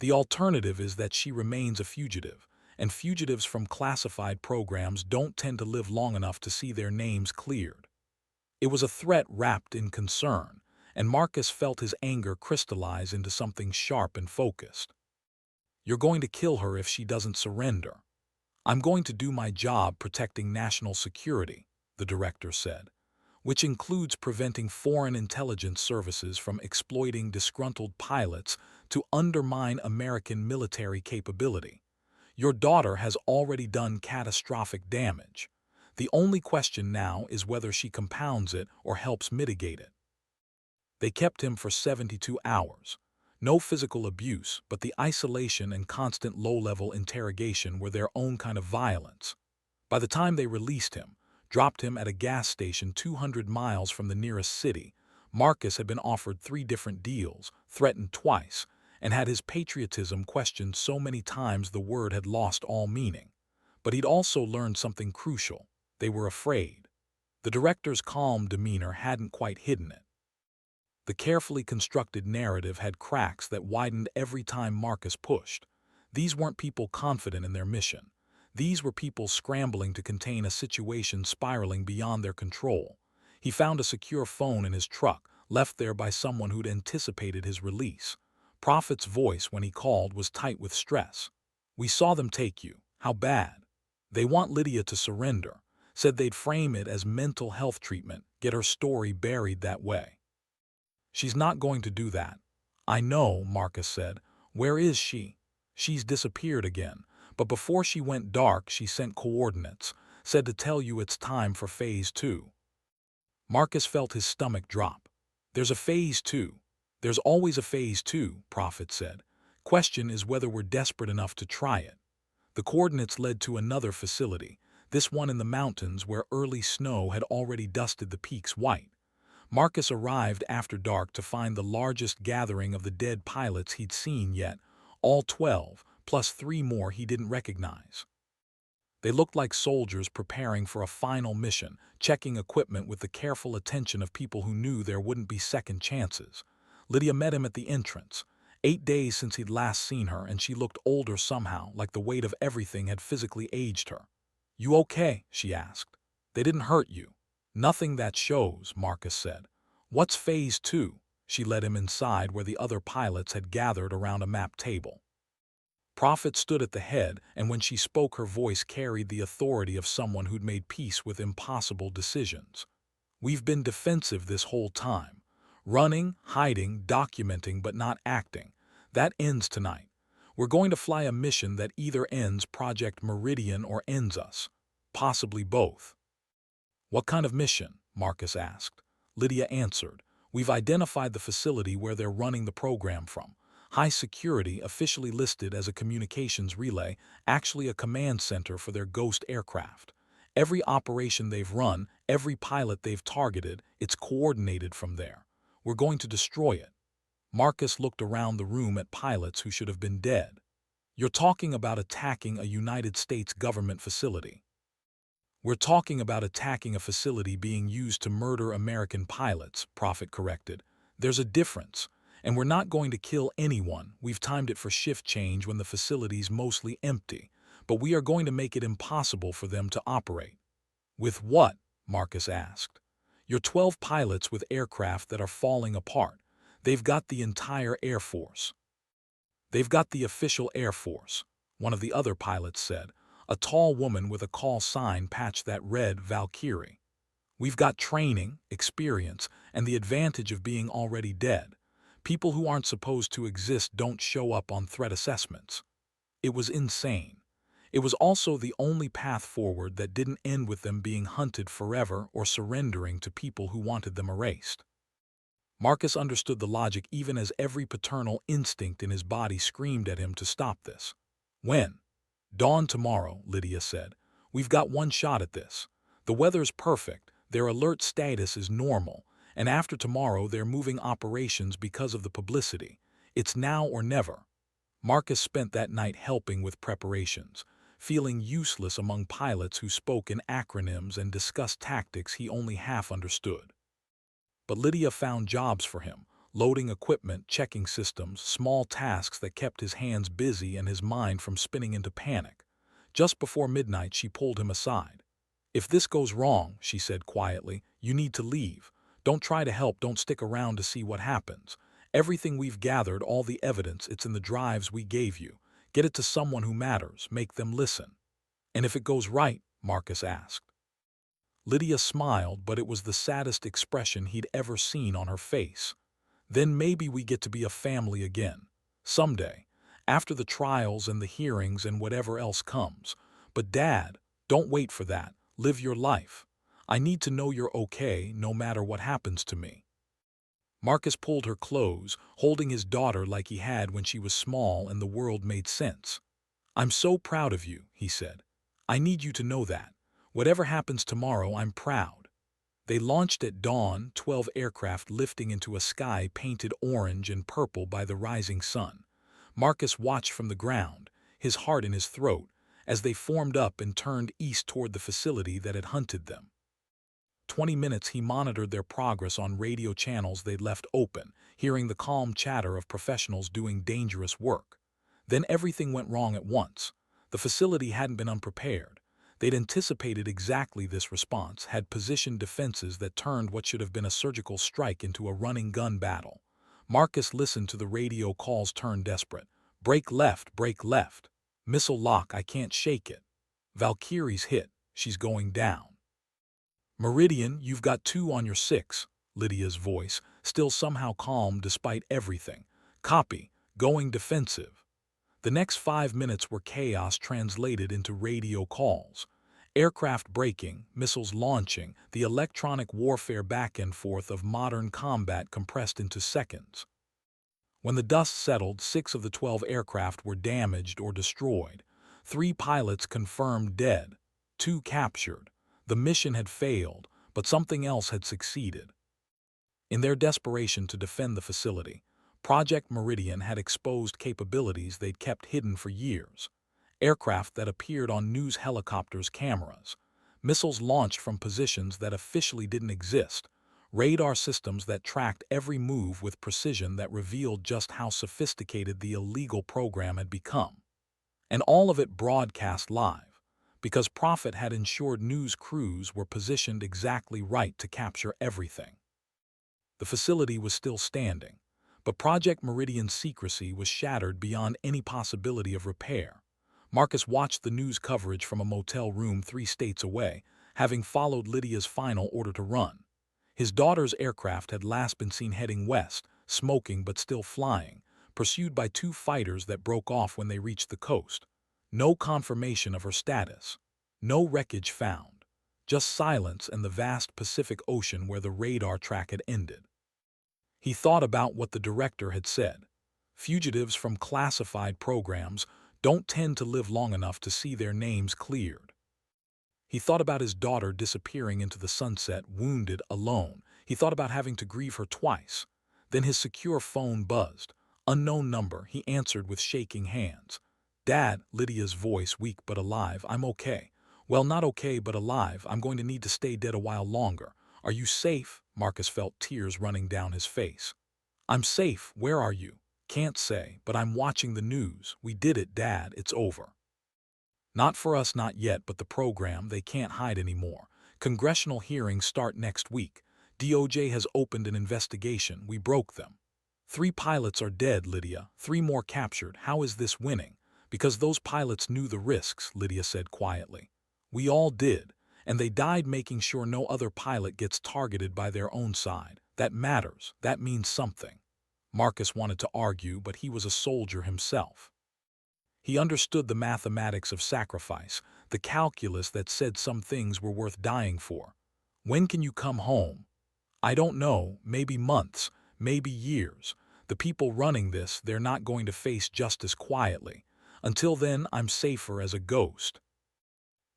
The alternative is that she remains a fugitive, and fugitives from classified programs don't tend to live long enough to see their names cleared. It was a threat wrapped in concern, and Marcus felt his anger crystallize into something sharp and focused. You're going to kill her if she doesn't surrender. I'm going to do my job protecting national security, the director said, which includes preventing foreign intelligence services from exploiting disgruntled pilots to undermine American military capability. Your daughter has already done catastrophic damage. The only question now is whether she compounds it or helps mitigate it. They kept him for 72 hours. No physical abuse, but the isolation and constant low-level interrogation were their own kind of violence. By the time they released him, dropped him at a gas station 200 miles from the nearest city, Marcus had been offered 3 different deals, threatened twice, and had his patriotism questioned so many times the word had lost all meaning. But he'd also learned something crucial. They were afraid. The director's calm demeanor hadn't quite hidden it. The carefully constructed narrative had cracks that widened every time Marcus pushed. These weren't people confident in their mission. These were people scrambling to contain a situation spiraling beyond their control. He found a secure phone in his truck, left there by someone who'd anticipated his release. Prophet's voice when he called was tight with stress. "We saw them take you. How bad?" "They want Lydia to surrender. Said they'd frame it as mental health treatment, get her story buried that way." "She's not going to do that." "I know," Marcus said. "Where is she?" "She's disappeared again. But before she went dark, she sent coordinates. Said to tell you it's time for Phase 2. Marcus felt his stomach drop. "There's a Phase 2. There's always a Phase 2, Prophet said. Question is whether we're desperate enough to try it." The coordinates led to another facility, this one in the mountains where early snow had already dusted the peaks white. Marcus arrived after dark to find the largest gathering of the dead pilots he'd seen yet, all 12, plus 3 more he didn't recognize. They looked like soldiers preparing for a final mission, checking equipment with the careful attention of people who knew there wouldn't be second chances. Lydia met him at the entrance. 8 days since he'd last seen her, and she looked older somehow, like the weight of everything had physically aged her. "You okay?" she asked. "They didn't hurt you." "Nothing that shows," Marcus said. "What's Phase 2? She led him inside where the other pilots had gathered around a map table. Prophet stood at the head, and when she spoke her voice carried the authority of someone who'd made peace with impossible decisions. "We've been defensive this whole time. Running, hiding, documenting, but not acting. That ends tonight. We're going to fly a mission that either ends Project Meridian or ends us. Possibly both." "What kind of mission?" Marcus asked. Lydia answered. "We've identified the facility where they're running the program from. High security, officially listed as a communications relay, actually a command center for their Ghost aircraft. Every operation they've run, every pilot they've targeted, it's coordinated from there. We're going to destroy it." Marcus looked around the room at pilots who should have been dead. "You're talking about attacking a United States government facility." "We're talking about attacking a facility being used to murder American pilots," Prophet corrected. "There's a difference. And we're not going to kill anyone. We've timed it for shift change when the facility's mostly empty. But we are going to make it impossible for them to operate." "With what?" Marcus asked. "Your 12 pilots with aircraft that are falling apart. They've got the entire Air Force." "They've got the official Air Force," one of the other pilots said. A tall woman with a call sign patched that read Valkyrie. "We've got training, experience, and the advantage of being already dead. People who aren't supposed to exist don't show up on threat assessments." It was insane. It was also the only path forward that didn't end with them being hunted forever or surrendering to people who wanted them erased. Marcus understood the logic even as every paternal instinct in his body screamed at him to stop this. "When?" "Dawn tomorrow," Lydia said. "We've got one shot at this. The weather's perfect, their alert status is normal, and after tomorrow they're moving operations because of the publicity. It's now or never." Marcus spent that night helping with preparations, feeling useless among pilots who spoke in acronyms and discussed tactics he only half understood. But Lydia found jobs for him, loading equipment, checking systems, small tasks that kept his hands busy and his mind from spinning into panic. Just before midnight, she pulled him aside. "If this goes wrong," she said quietly, "you need to leave. Don't try to help, don't stick around to see what happens. Everything we've gathered, all the evidence, it's in the drives we gave you. Get it to someone who matters, make them listen." "And if it goes right?" Marcus asked. Lydia smiled, but it was the saddest expression he'd ever seen on her face. "Then maybe we get to be a family again. Someday. After the trials and the hearings and whatever else comes. But Dad, don't wait for that. Live your life. I need to know you're okay, no matter what happens to me." Marcus pulled her close, holding his daughter like he had when she was small and the world made sense. "I'm so proud of you," he said. "I need you to know that. Whatever happens tomorrow, I'm proud." They launched at dawn, 12 aircraft lifting into a sky painted orange and purple by the rising sun. Marcus watched from the ground, his heart in his throat, as they formed up and turned east toward the facility that had hunted them. 20 minutes he monitored their progress on radio channels they'd left open, hearing the calm chatter of professionals doing dangerous work. Then everything went wrong at once. The facility hadn't been unprepared. They'd anticipated exactly this response, had positioned defenses that turned what should have been a surgical strike into a running gun battle. Marcus listened to the radio calls turn desperate. "Break left, break left. Missile lock, I can't shake it. Valkyrie's hit, she's going down. Meridian, you've got 2 on your 6, Lydia's voice, still somehow calm despite everything. "Copy, going defensive." The next 5 minutes were chaos translated into radio calls. Aircraft braking, missiles launching, the electronic warfare back and forth of modern combat compressed into seconds. When the dust settled, 6 of the 12 aircraft were damaged or destroyed. 3 pilots confirmed dead, 2 captured. The mission had failed, but something else had succeeded. In their desperation to defend the facility, Project Meridian had exposed capabilities they'd kept hidden for years. Aircraft that appeared on news helicopters' cameras, missiles launched from positions that officially didn't exist, radar systems that tracked every move with precision that revealed just how sophisticated the illegal program had become. And all of it broadcast live, because Prophet had ensured news crews were positioned exactly right to capture everything. The facility was still standing, but Project Meridian's secrecy was shattered beyond any possibility of repair. Marcus watched the news coverage from a motel room 3 states away, having followed Lydia's final order to run. His daughter's aircraft had last been seen heading west, smoking but still flying, pursued by 2 fighters that broke off when they reached the coast. No confirmation of her status. No wreckage found. Just silence and the vast Pacific Ocean where the radar track had ended. He thought about what the director had said. Fugitives from classified programs don't tend to live long enough to see their names cleared. He thought about his daughter disappearing into the sunset, wounded, alone. He thought about having to grieve her twice. Then his secure phone buzzed. Unknown number, he answered with shaking hands. "Dad," Lydia's voice weak but alive, "I'm okay. Well, not okay but alive. I'm going to need to stay dead a while longer. Are you safe?" Marcus felt tears running down his face. "I'm safe. Where are you?" "Can't say, but I'm watching the news. We did it, Dad. It's over." "Not for us, not yet, but the program, they can't hide anymore. Congressional hearings start next week. DOJ has opened an investigation. We broke them." 3 pilots are dead, Lydia. 3 more captured. How is this winning?" "Because those pilots knew the risks," Lydia said quietly. "We all did, and they died making sure no other pilot gets targeted by their own side. That matters. That means something." Marcus wanted to argue, but he was a soldier himself. He understood the mathematics of sacrifice, the calculus that said some things were worth dying for. "When can you come home?" "I don't know, maybe months, maybe years. The people running this, they're not going to face justice quietly. Until then, I'm safer as a ghost."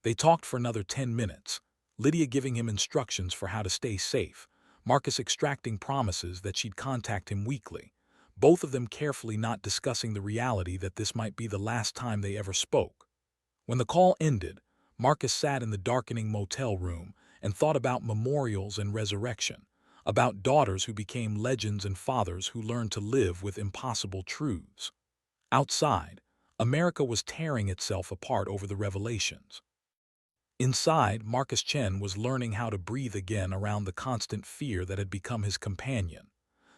They talked for another 10 minutes, Lydia giving him instructions for how to stay safe, Marcus extracting promises that she'd contact him weekly, both of them carefully not discussing the reality that this might be the last time they ever spoke. When the call ended, Marcus sat in the darkening motel room and thought about memorials and resurrection, about daughters who became legends and fathers who learned to live with impossible truths. Outside, America was tearing itself apart over the revelations. Inside, Marcus Chen was learning how to breathe again around the constant fear that had become his companion.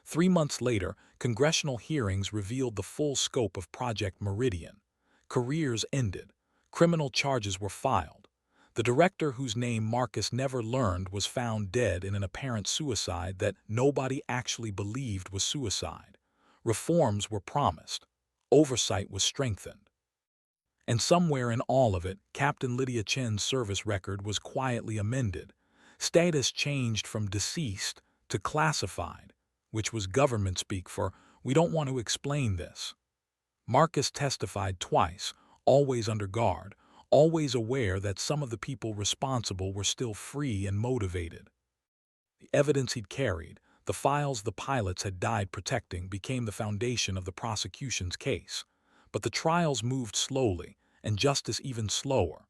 3 months later, congressional hearings revealed the full scope of Project Meridian. Careers ended. Criminal charges were filed. The director, whose name Marcus never learned, was found dead in an apparent suicide that nobody actually believed was suicide. Reforms were promised. Oversight was strengthened. And somewhere in all of it, Captain Lydia Chen's service record was quietly amended. Status changed from deceased to classified, which was government speak for, "We don't want to explain this." Marcus testified twice, always under guard, always aware that some of the people responsible were still free and motivated. The evidence he'd carried, the files the pilots had died protecting, became the foundation of the prosecution's case. But the trials moved slowly, and justice even slower.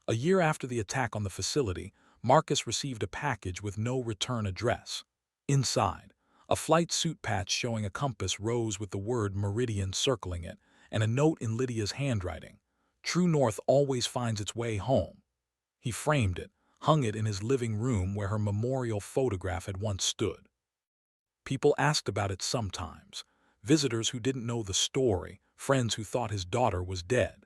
A year after the attack on the facility, Marcus received a package with no return address. Inside, a flight suit patch showing a compass rose with the word Meridian circling it, and a note in Lydia's handwriting: "True North always finds its way home." He framed it, hung it in his living room where her memorial photograph had once stood. People asked about it sometimes. Visitors who didn't know the story, friends who thought his daughter was dead.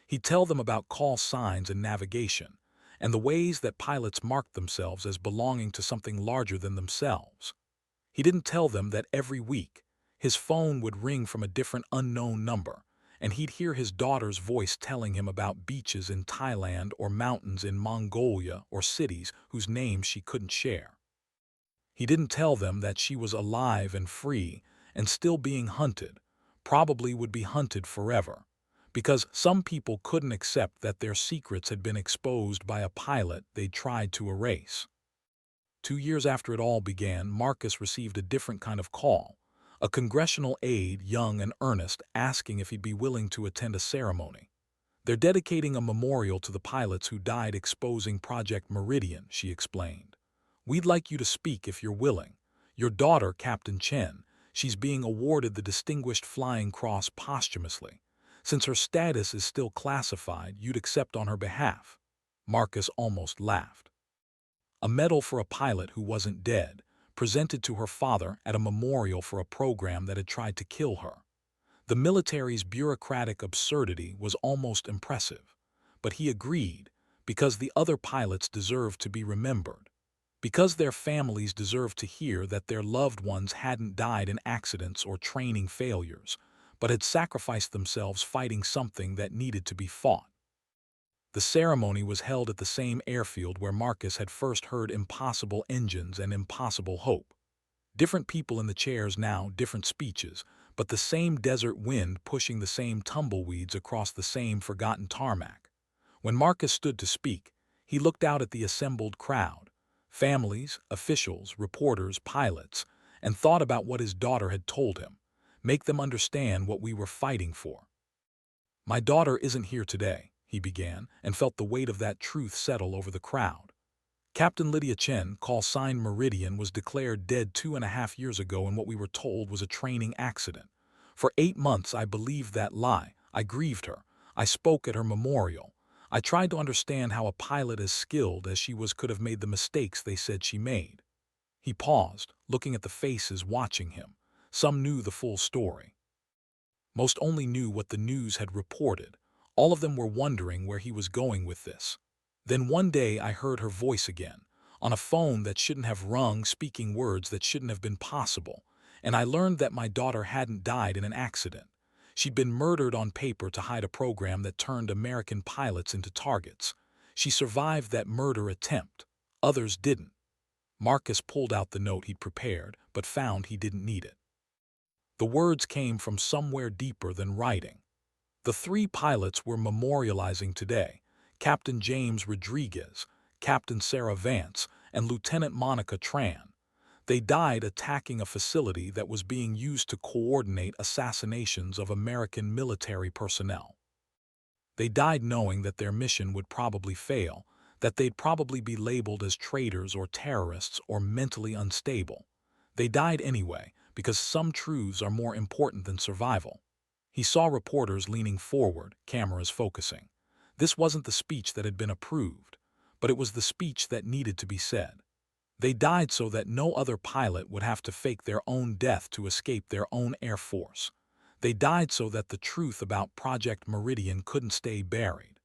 He'd tell them about call signs and navigation, and the ways that pilots marked themselves as belonging to something larger than themselves. He didn't tell them that every week, his phone would ring from a different unknown number, and he'd hear his daughter's voice telling him about beaches in Thailand or mountains in Mongolia or cities whose names she couldn't share. He didn't tell them that she was alive and free and still being hunted, probably would be hunted forever, because some people couldn't accept that their secrets had been exposed by a pilot they'd tried to erase. 2 years after it all began, Marcus received a different kind of call. A congressional aide, young and earnest, asking if he'd be willing to attend a ceremony. "They're dedicating a memorial to the pilots who died exposing Project Meridian," she explained. "We'd like you to speak if you're willing. Your daughter, Captain Chen, she's being awarded the Distinguished Flying Cross posthumously. Since her status is still classified, you'd accept on her behalf." Marcus almost laughed. A medal for a pilot who wasn't dead, presented to her father at a memorial for a program that had tried to kill her. The military's bureaucratic absurdity was almost impressive, but he agreed, because the other pilots deserved to be remembered, because their families deserved to hear that their loved ones hadn't died in accidents or training failures, but had sacrificed themselves fighting something that needed to be fought. The ceremony was held at the same airfield where Marcus had first heard impossible engines and impossible hope. Different people in the chairs now, different speeches, but the same desert wind pushing the same tumbleweeds across the same forgotten tarmac. When Marcus stood to speak, he looked out at the assembled crowd, families, officials, reporters, pilots, and thought about what his daughter had told him: "Make them understand what we were fighting for." "My daughter isn't here today," he began, and felt the weight of that truth settle over the crowd. "Captain Lydia Chen, call sign Meridian, was declared dead 2.5 years ago in what we were told was a training accident. For 8 months I believed that lie. I grieved her. I spoke at her memorial. I tried to understand how a pilot as skilled as she was could have made the mistakes they said she made." He paused, looking at the faces watching him. Some knew the full story. Most only knew what the news had reported. All of them were wondering where he was going with this. Then one day I heard her voice again, on a phone that shouldn't have rung, speaking words that shouldn't have been possible, and I learned that my daughter hadn't died in an accident. She'd been murdered on paper to hide a program that turned American pilots into targets. She survived that murder attempt. Others didn't. Marcus pulled out the note he'd prepared, but found he didn't need it. The words came from somewhere deeper than writing. The 3 pilots we're memorializing today, Captain James Rodriguez, Captain Sarah Vance, and Lieutenant Monica Tran, they died attacking a facility that was being used to coordinate assassinations of American military personnel. They died knowing that their mission would probably fail, that they'd probably be labeled as traitors or terrorists or mentally unstable. They died anyway, because some truths are more important than survival. He saw reporters leaning forward, cameras focusing. This wasn't the speech that had been approved, but it was the speech that needed to be said. They died so that no other pilot would have to fake their own death to escape their own Air Force. They died so that the truth about Project Meridian couldn't stay buried.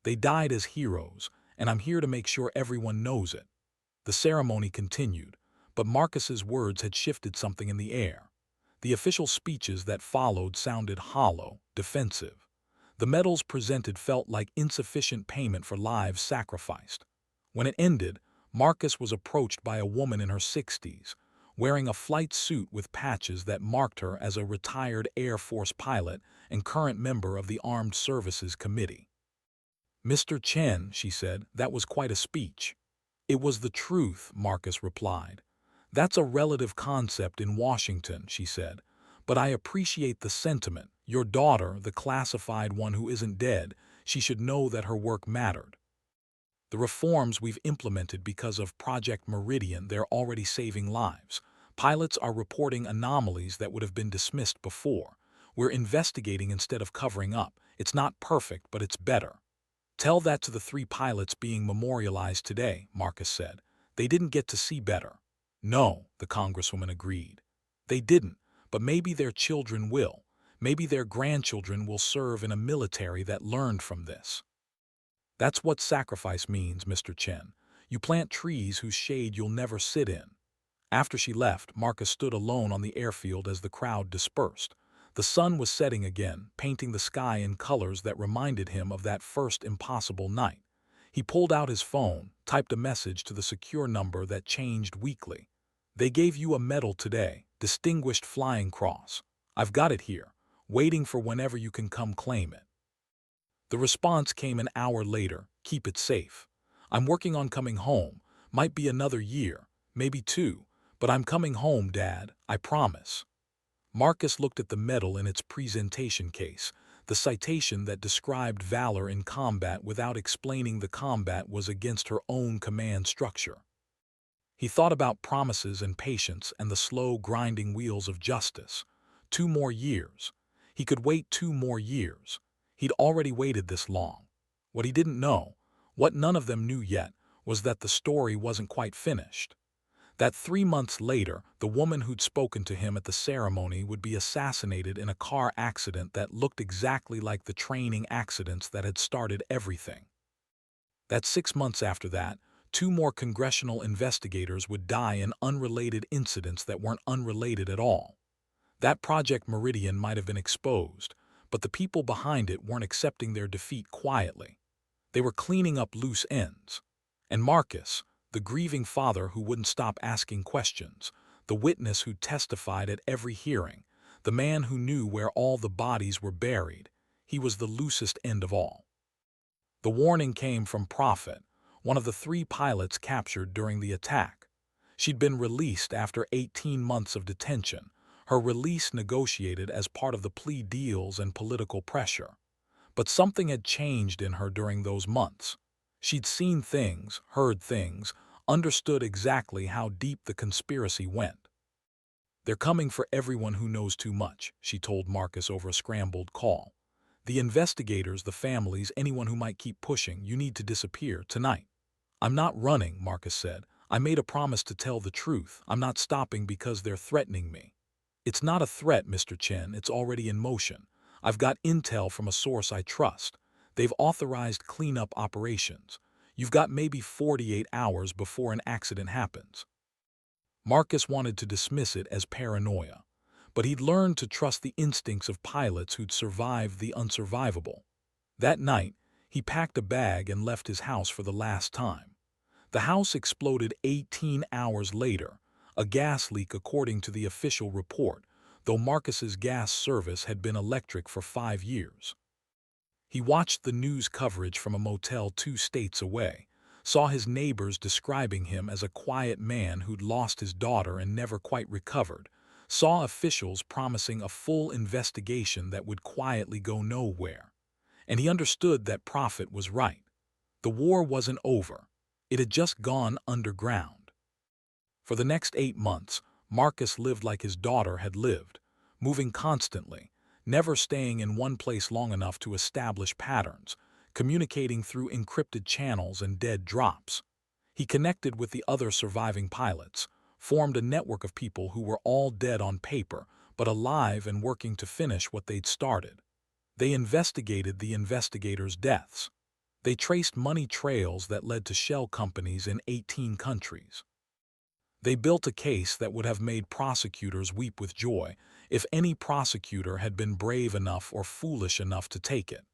They died as heroes, and I'm here to make sure everyone knows it. The ceremony continued, but Marcus's words had shifted something in the air. The official speeches that followed sounded hollow, defensive. The medals presented felt like insufficient payment for lives sacrificed. When it ended, Marcus was approached by a woman in her 60s, wearing a flight suit with patches that marked her as a retired Air Force pilot and current member of the Armed Services Committee. "Mr. Chen," she said, "that was quite a speech." "It was the truth," Marcus replied. "That's a relative concept in Washington," she said, "but I appreciate the sentiment. Your daughter, the classified one who isn't dead, she should know that her work mattered. The reforms we've implemented because of Project Meridian, they're already saving lives. Pilots are reporting anomalies that would have been dismissed before. We're investigating instead of covering up. It's not perfect, but it's better." "Tell that to the 3 pilots being memorialized today," Marcus said. "They didn't get to see better." "No," the Congresswoman agreed. "They didn't, but maybe their children will. Maybe their grandchildren will serve in a military that learned from this. That's what sacrifice means, Mr. Chen. You plant trees whose shade you'll never sit in." After she left, Marcus stood alone on the airfield as the crowd dispersed. The sun was setting again, painting the sky in colors that reminded him of that first impossible night. He pulled out his phone, typed a message to the secure number that changed weekly. "They gave you a medal today, Distinguished Flying Cross. I've got it here, waiting for whenever you can come claim it." The response came an hour later: "Keep it safe. I'm working on coming home. Might be another year, maybe 2, but I'm coming home, Dad, I promise." Marcus looked at the medal in its presentation case. The citation that described valor in combat without explaining the combat was against her own command structure. He thought about promises and patience and the slow grinding wheels of justice. 2 more years. He could wait 2 more years. He'd already waited this long. What he didn't know, what none of them knew yet, was that the story wasn't quite finished. That 3 months later, the woman who'd spoken to him at the ceremony would be assassinated in a car accident that looked exactly like the training accidents that had started everything. That 6 months after that, 2 more congressional investigators would die in unrelated incidents that weren't unrelated at all. That Project Meridian might have been exposed, but the people behind it weren't accepting their defeat quietly. They were cleaning up loose ends. And Marcus, the grieving father who wouldn't stop asking questions, the witness who testified at every hearing, the man who knew where all the bodies were buried, he was the loosest end of all. The warning came from Prophet, one of the 3 pilots captured during the attack. She'd been released after 18 months of detention, her release negotiated as part of the plea deals and political pressure. But something had changed in her during those months. She'd seen things, heard things, understood exactly how deep the conspiracy went. "They're coming for everyone who knows too much," she told Marcus over a scrambled call. "The investigators, the families, anyone who might keep pushing, you need to disappear tonight." "I'm not running," Marcus said. "I made a promise to tell the truth. I'm not stopping because they're threatening me." "It's not a threat, Mr. Chen. It's already in motion. I've got intel from a source I trust. They've authorized cleanup operations. You've got maybe 48 hours before an accident happens." Marcus wanted to dismiss it as paranoia, but he'd learned to trust the instincts of pilots who'd survived the unsurvivable. That night, he packed a bag and left his house for the last time. The house exploded 18 hours later, a gas leak according to the official report, though Marcus's gas service had been electric for 5 years. He watched the news coverage from a motel 2 states away, saw his neighbors describing him as a quiet man who'd lost his daughter and never quite recovered, saw officials promising a full investigation that would quietly go nowhere. And he understood that Prophet was right. The war wasn't over. It had just gone underground. For the next 8 months, Marcus lived like his daughter had lived, moving constantly, never staying in one place long enough to establish patterns, communicating through encrypted channels and dead drops. He connected with the other surviving pilots, formed a network of people who were all dead on paper, but alive and working to finish what they'd started. They investigated the investigators' deaths. They traced money trails that led to shell companies in 18 countries. They built a case that would have made prosecutors weep with joy if any prosecutor had been brave enough or foolish enough to take it.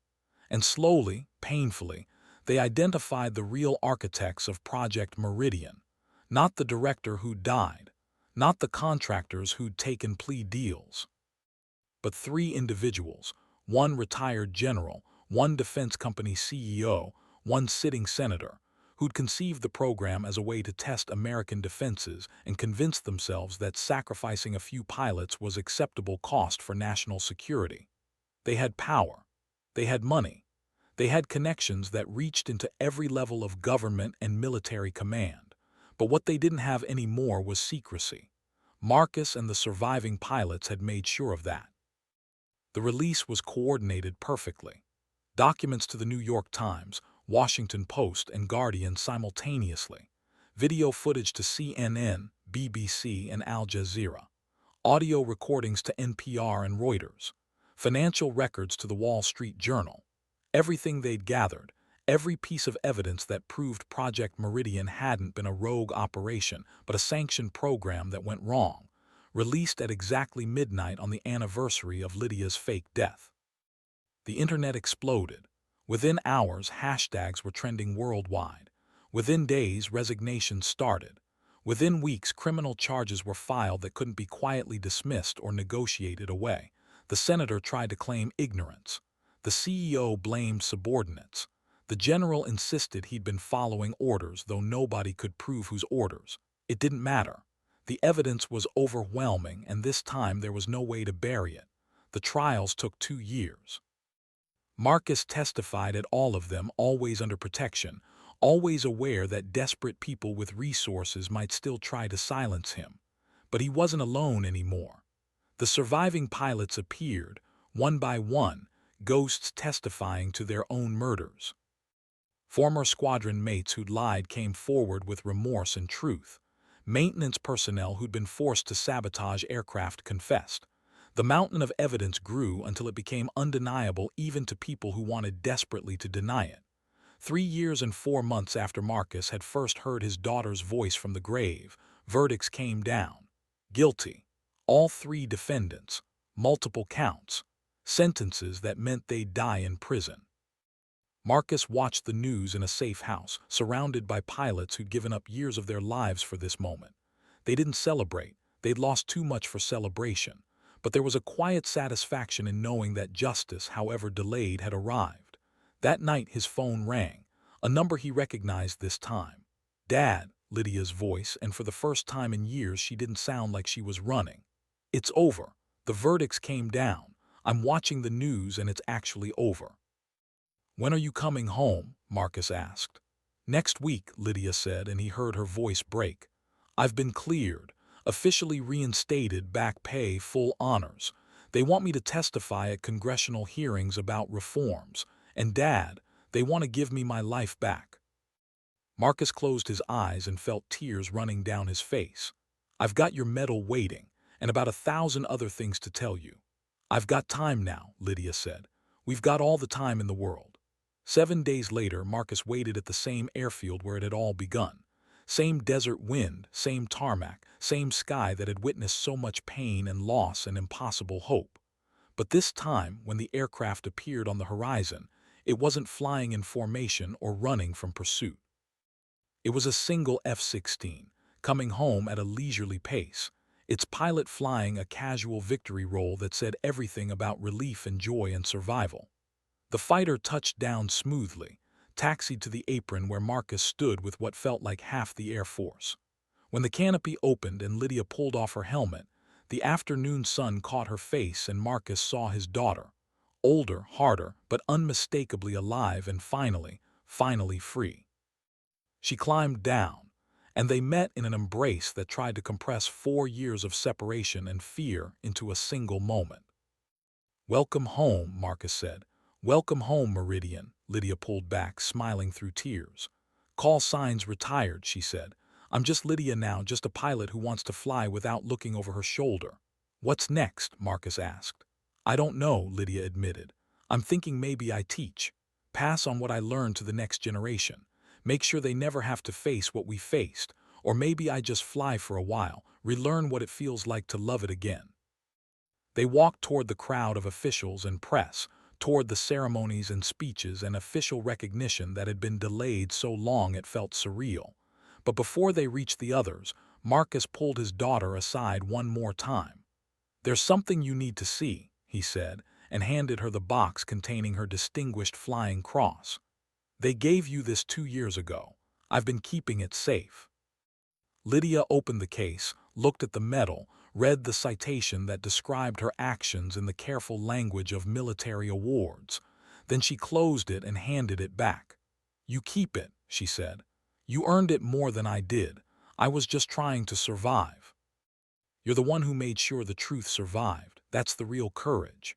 And slowly, painfully, they identified the real architects of Project Meridian, not the director who'd died, not the contractors who'd taken plea deals, but three individuals, one retired general, one defense company CEO, one sitting senator, who'd conceived the program as a way to test American defenses and convinced themselves that sacrificing a few pilots was acceptable cost for national security. They had power. They had money. They had connections that reached into every level of government and military command. But what they didn't have anymore was secrecy. Marcus and the surviving pilots had made sure of that. The release was coordinated perfectly. Documents to the New York Times, Washington Post, and Guardian simultaneously. Video footage to CNN, BBC, and Al Jazeera. Audio recordings to NPR and Reuters. Financial records to the Wall Street Journal. Everything they'd gathered, every piece of evidence that proved Project Meridian hadn't been a rogue operation but a sanctioned program that went wrong, released at exactly midnight on the anniversary of Lydia's fake death. The internet exploded. Within hours, hashtags were trending worldwide. Within days, resignations started. Within weeks, criminal charges were filed that couldn't be quietly dismissed or negotiated away. The senator tried to claim ignorance. The CEO blamed subordinates. The general insisted he'd been following orders, though nobody could prove whose orders. It didn't matter. The evidence was overwhelming, and this time there was no way to bury it. The trials took 2 years. Marcus testified at all of them, always under protection, always aware that desperate people with resources might still try to silence him. But he wasn't alone anymore. The surviving pilots appeared, one by one, ghosts testifying to their own murders. Former squadron mates who'd lied came forward with remorse and truth. Maintenance personnel who'd been forced to sabotage aircraft confessed. The mountain of evidence grew until it became undeniable even to people who wanted desperately to deny it. 3 years and 4 months after Marcus had first heard his daughter's voice from the grave, verdicts came down. Guilty. All 3 defendants. Multiple counts. Sentences that meant they'd die in prison. Marcus watched the news in a safe house, surrounded by pilots who'd given up years of their lives for this moment. They didn't celebrate. They'd lost too much for celebration. But there was a quiet satisfaction in knowing that justice, however delayed, had arrived. That night his phone rang, a number he recognized this time. Dad, Lydia's voice, and for the first time in years she didn't sound like she was running. It's over. The verdicts came down. I'm watching the news and it's actually over. When are you coming home? Marcus asked. Next week, Lydia said, and he heard her voice break. I've been cleared. Officially reinstated, back pay, full honors. They want me to testify at congressional hearings about reforms. And Dad, they want to give me my life back. Marcus closed his eyes and felt tears running down his face. I've got your medal waiting, and about 1,000 other things to tell you. I've got time now, Lydia said. We've got all the time in the world. 7 days later, Marcus waited at the same airfield where it had all begun. Same desert wind, same tarmac, same sky that had witnessed so much pain and loss and impossible hope. But this time, when the aircraft appeared on the horizon, it wasn't flying in formation or running from pursuit. It was a single F-16, coming home at a leisurely pace, its pilot flying a casual victory roll that said everything about relief and joy and survival. The fighter touched down smoothly, taxied to the apron where Marcus stood with what felt like half the Air Force. When the canopy opened and Lydia pulled off her helmet, the afternoon sun caught her face and Marcus saw his daughter, older, harder, but unmistakably alive and finally free. She climbed down, and they met in an embrace that tried to compress 4 years of separation and fear into a single moment. "Welcome home," Marcus said. "Welcome home, Meridian." Lydia pulled back, smiling through tears. "Call signs retired," she said. "I'm just Lydia now, just a pilot who wants to fly without looking over her shoulder." "What's next?" Marcus asked. "I don't know," Lydia admitted. "I'm thinking maybe I teach. Pass on what I learned to the next generation. Make sure they never have to face what we faced. Or maybe I just fly for a while, relearn what it feels like to love it again." They walked toward the crowd of officials and press, toward the ceremonies and speeches and official recognition that had been delayed so long it felt surreal. But before they reached the others, Marcus pulled his daughter aside one more time. "There's something you need to see," he said, and handed her the box containing her distinguished flying cross. "They gave you this 2 years ago. I've been keeping it safe." Lydia opened the case, looked at the medal, read the citation that described her actions in the careful language of military awards. Then she closed it and handed it back. "You keep it," she said. "You earned it more than I did. I was just trying to survive." "You're the one who made sure the truth survived. That's the real courage."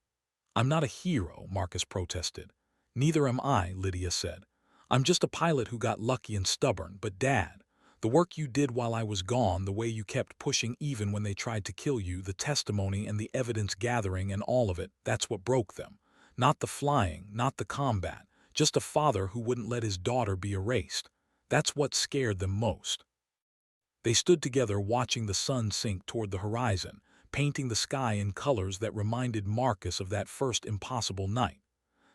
"I'm not a hero," Marcus protested. "Neither am I," Lydia said. "I'm just a pilot who got lucky and stubborn, but Dad, the work you did while I was gone, the way you kept pushing even when they tried to kill you, the testimony and the evidence gathering and all of it, that's what broke them. Not the flying, not the combat, just a father who wouldn't let his daughter be erased. That's what scared them most." They stood together watching the sun sink toward the horizon, painting the sky in colors that reminded Marcus of that first impossible night.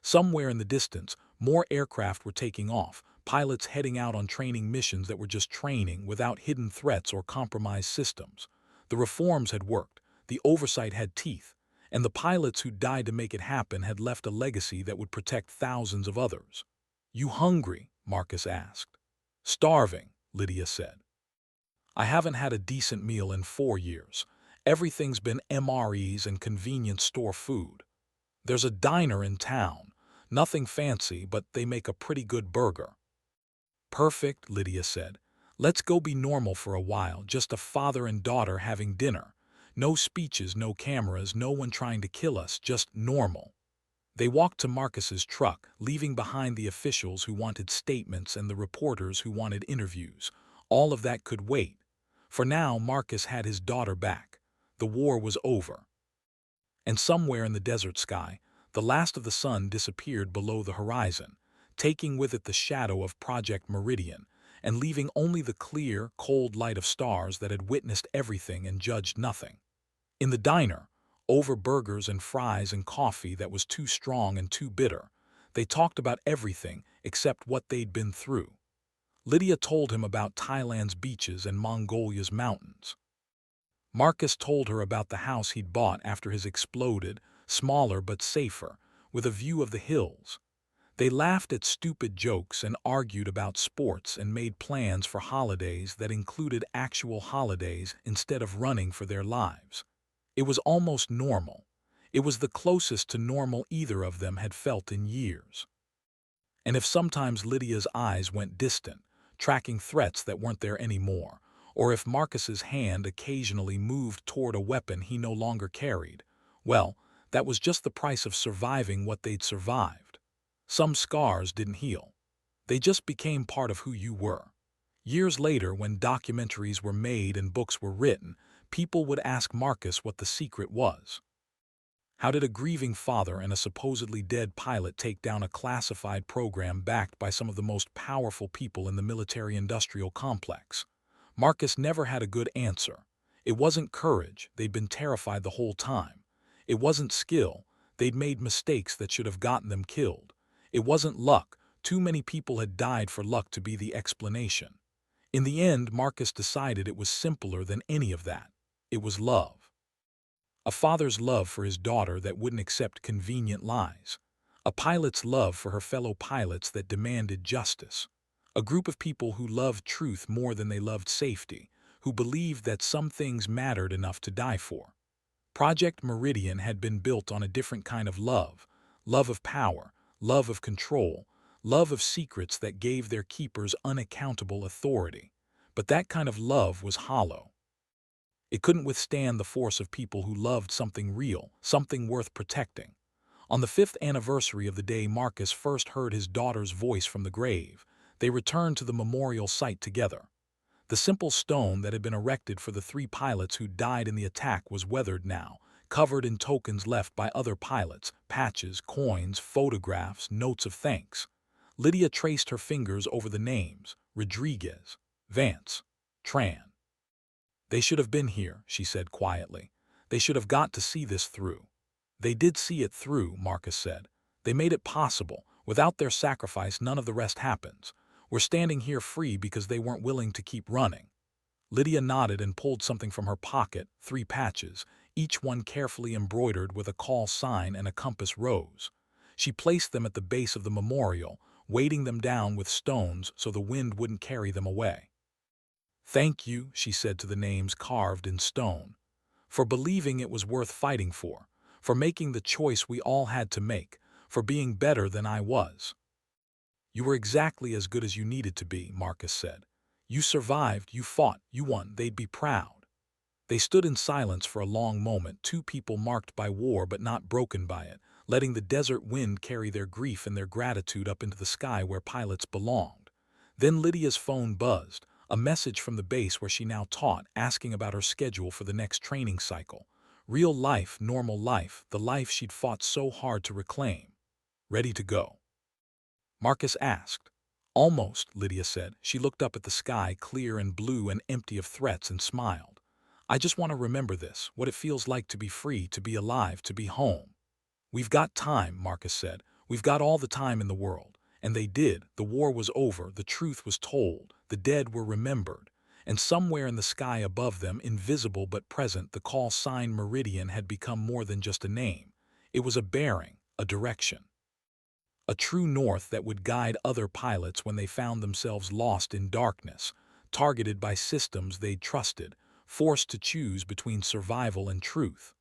Somewhere in the distance, more aircraft were taking off, pilots heading out on training missions that were just training without hidden threats or compromised systems. The reforms had worked, the oversight had teeth, and the pilots who died to make it happen had left a legacy that would protect thousands of others. "You hungry?" Marcus asked. "Starving," Lydia said. "I haven't had a decent meal in 4 years. Everything's been MREs and convenience store food. There's a diner in town. Nothing fancy, but they make a pretty good burger." "Perfect," Lydia said. "Let's go be normal for a while, just a father and daughter having dinner. No speeches, no cameras, no one trying to kill us, just normal." They walked to Marcus's truck, leaving behind the officials who wanted statements and the reporters who wanted interviews. All of that could wait. For now, Marcus had his daughter back. The war was over. And somewhere in the desert sky, the last of the sun disappeared below the horizon, taking with it the shadow of Project Meridian, and leaving only the clear, cold light of stars that had witnessed everything and judged nothing. In the diner, over burgers and fries and coffee that was too strong and too bitter, they talked about everything except what they'd been through. Lydia told him about Thailand's beaches and Mongolia's mountains. Marcus told her about the house he'd bought after his exploded, smaller but safer, with a view of the hills. They laughed at stupid jokes and argued about sports and made plans for holidays that included actual holidays instead of running for their lives. It was almost normal. It was the closest to normal either of them had felt in years. And if sometimes Lydia's eyes went distant, tracking threats that weren't there anymore, or if Marcus's hand occasionally moved toward a weapon he no longer carried, well, that was just the price of surviving what they'd survived. Some scars didn't heal. They just became part of who you were. Years later, when documentaries were made and books were written, people would ask Marcus what the secret was. How did a grieving father and a supposedly dead pilot take down a classified program backed by some of the most powerful people in the military-industrial complex? Marcus never had a good answer. It wasn't courage, they'd been terrified the whole time. It wasn't skill, they'd made mistakes that should have gotten them killed. It wasn't luck, too many people had died for luck to be the explanation. In the end, Marcus decided it was simpler than any of that. It was love. A father's love for his daughter that wouldn't accept convenient lies. A pilot's love for her fellow pilots that demanded justice. A group of people who loved truth more than they loved safety, who believed that some things mattered enough to die for. Project Meridian had been built on a different kind of love Love of power, love of control, love of secrets that gave their keepers unaccountable authority. But that kind of love was hollow. It couldn't withstand the force of people who loved something real, something worth protecting. On the 5th anniversary of the day Marcus first heard his daughter's voice from the grave, they returned to the memorial site together. The simple stone that had been erected for the 3 pilots who died in the attack was weathered now, covered in tokens left by other pilots, patches, coins, photographs, notes of thanks. Lydia traced her fingers over the names: Rodriguez, Vance, Tran. They should have been here, she said quietly. They should have got to see this through. They did see it through, Marcus said. They made it possible. Without their sacrifice, none of the rest happens. We're standing here free because they weren't willing to keep running. Lydia nodded and pulled something from her pocket, 3 patches, each one carefully embroidered with a call sign and a compass rose. She placed them at the base of the memorial, weighting them down with stones so the wind wouldn't carry them away. Thank you, she said to the names carved in stone, for believing it was worth fighting for making the choice we all had to make, for being better than I was. You were exactly as good as you needed to be, Marcus said. You survived, you fought, you won, they'd be proud. They stood in silence for a long moment, 2 people marked by war but not broken by it, letting the desert wind carry their grief and their gratitude up into the sky where pilots belonged. Then Lydia's phone buzzed, a message from the base where she now taught, asking about her schedule for the next training cycle. Real life, normal life, the life she'd fought so hard to reclaim. Ready to go? Marcus asked. Almost, Lydia said. She looked up at the sky, clear and blue and empty of threats, and smiled. I just want to remember this, what it feels like to be free, to be alive, to be home. We've got time, Marcus said. We've got all the time in the world. And they did. The war was over, the truth was told, the dead were remembered. And somewhere in the sky above them, invisible but present, the call sign Meridian had become more than just a name. It was a bearing, a direction. A true north that would guide other pilots when they found themselves lost in darkness, targeted by systems they'd trusted, forced to choose between survival and truth.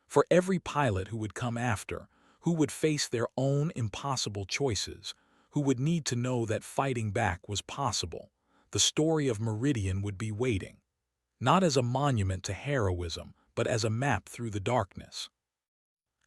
For every pilot who would come after, who would face their own impossible choices, who would need to know that fighting back was possible, the story of Meridian would be waiting, not as a monument to heroism, but as a map through the darkness.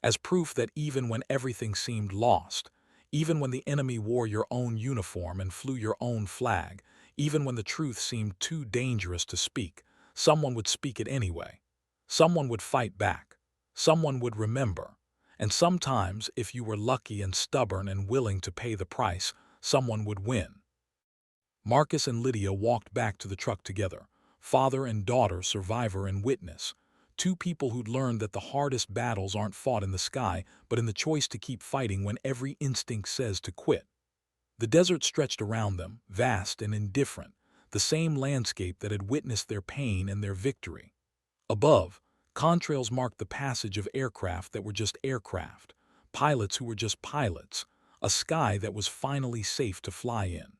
As proof that even when everything seemed lost, even when the enemy wore your own uniform and flew your own flag, even when the truth seemed too dangerous to speak, someone would speak it anyway. Someone would fight back. Someone would remember. And sometimes, if you were lucky and stubborn and willing to pay the price, someone would win. Marcus and Lydia walked back to the truck together, father and daughter, survivor and witness. 2 people who'd learned that the hardest battles aren't fought in the sky, but in the choice to keep fighting when every instinct says to quit. The desert stretched around them, vast and indifferent, the same landscape that had witnessed their pain and their victory. Above, contrails marked the passage of aircraft that were just aircraft, pilots who were just pilots, a sky that was finally safe to fly in.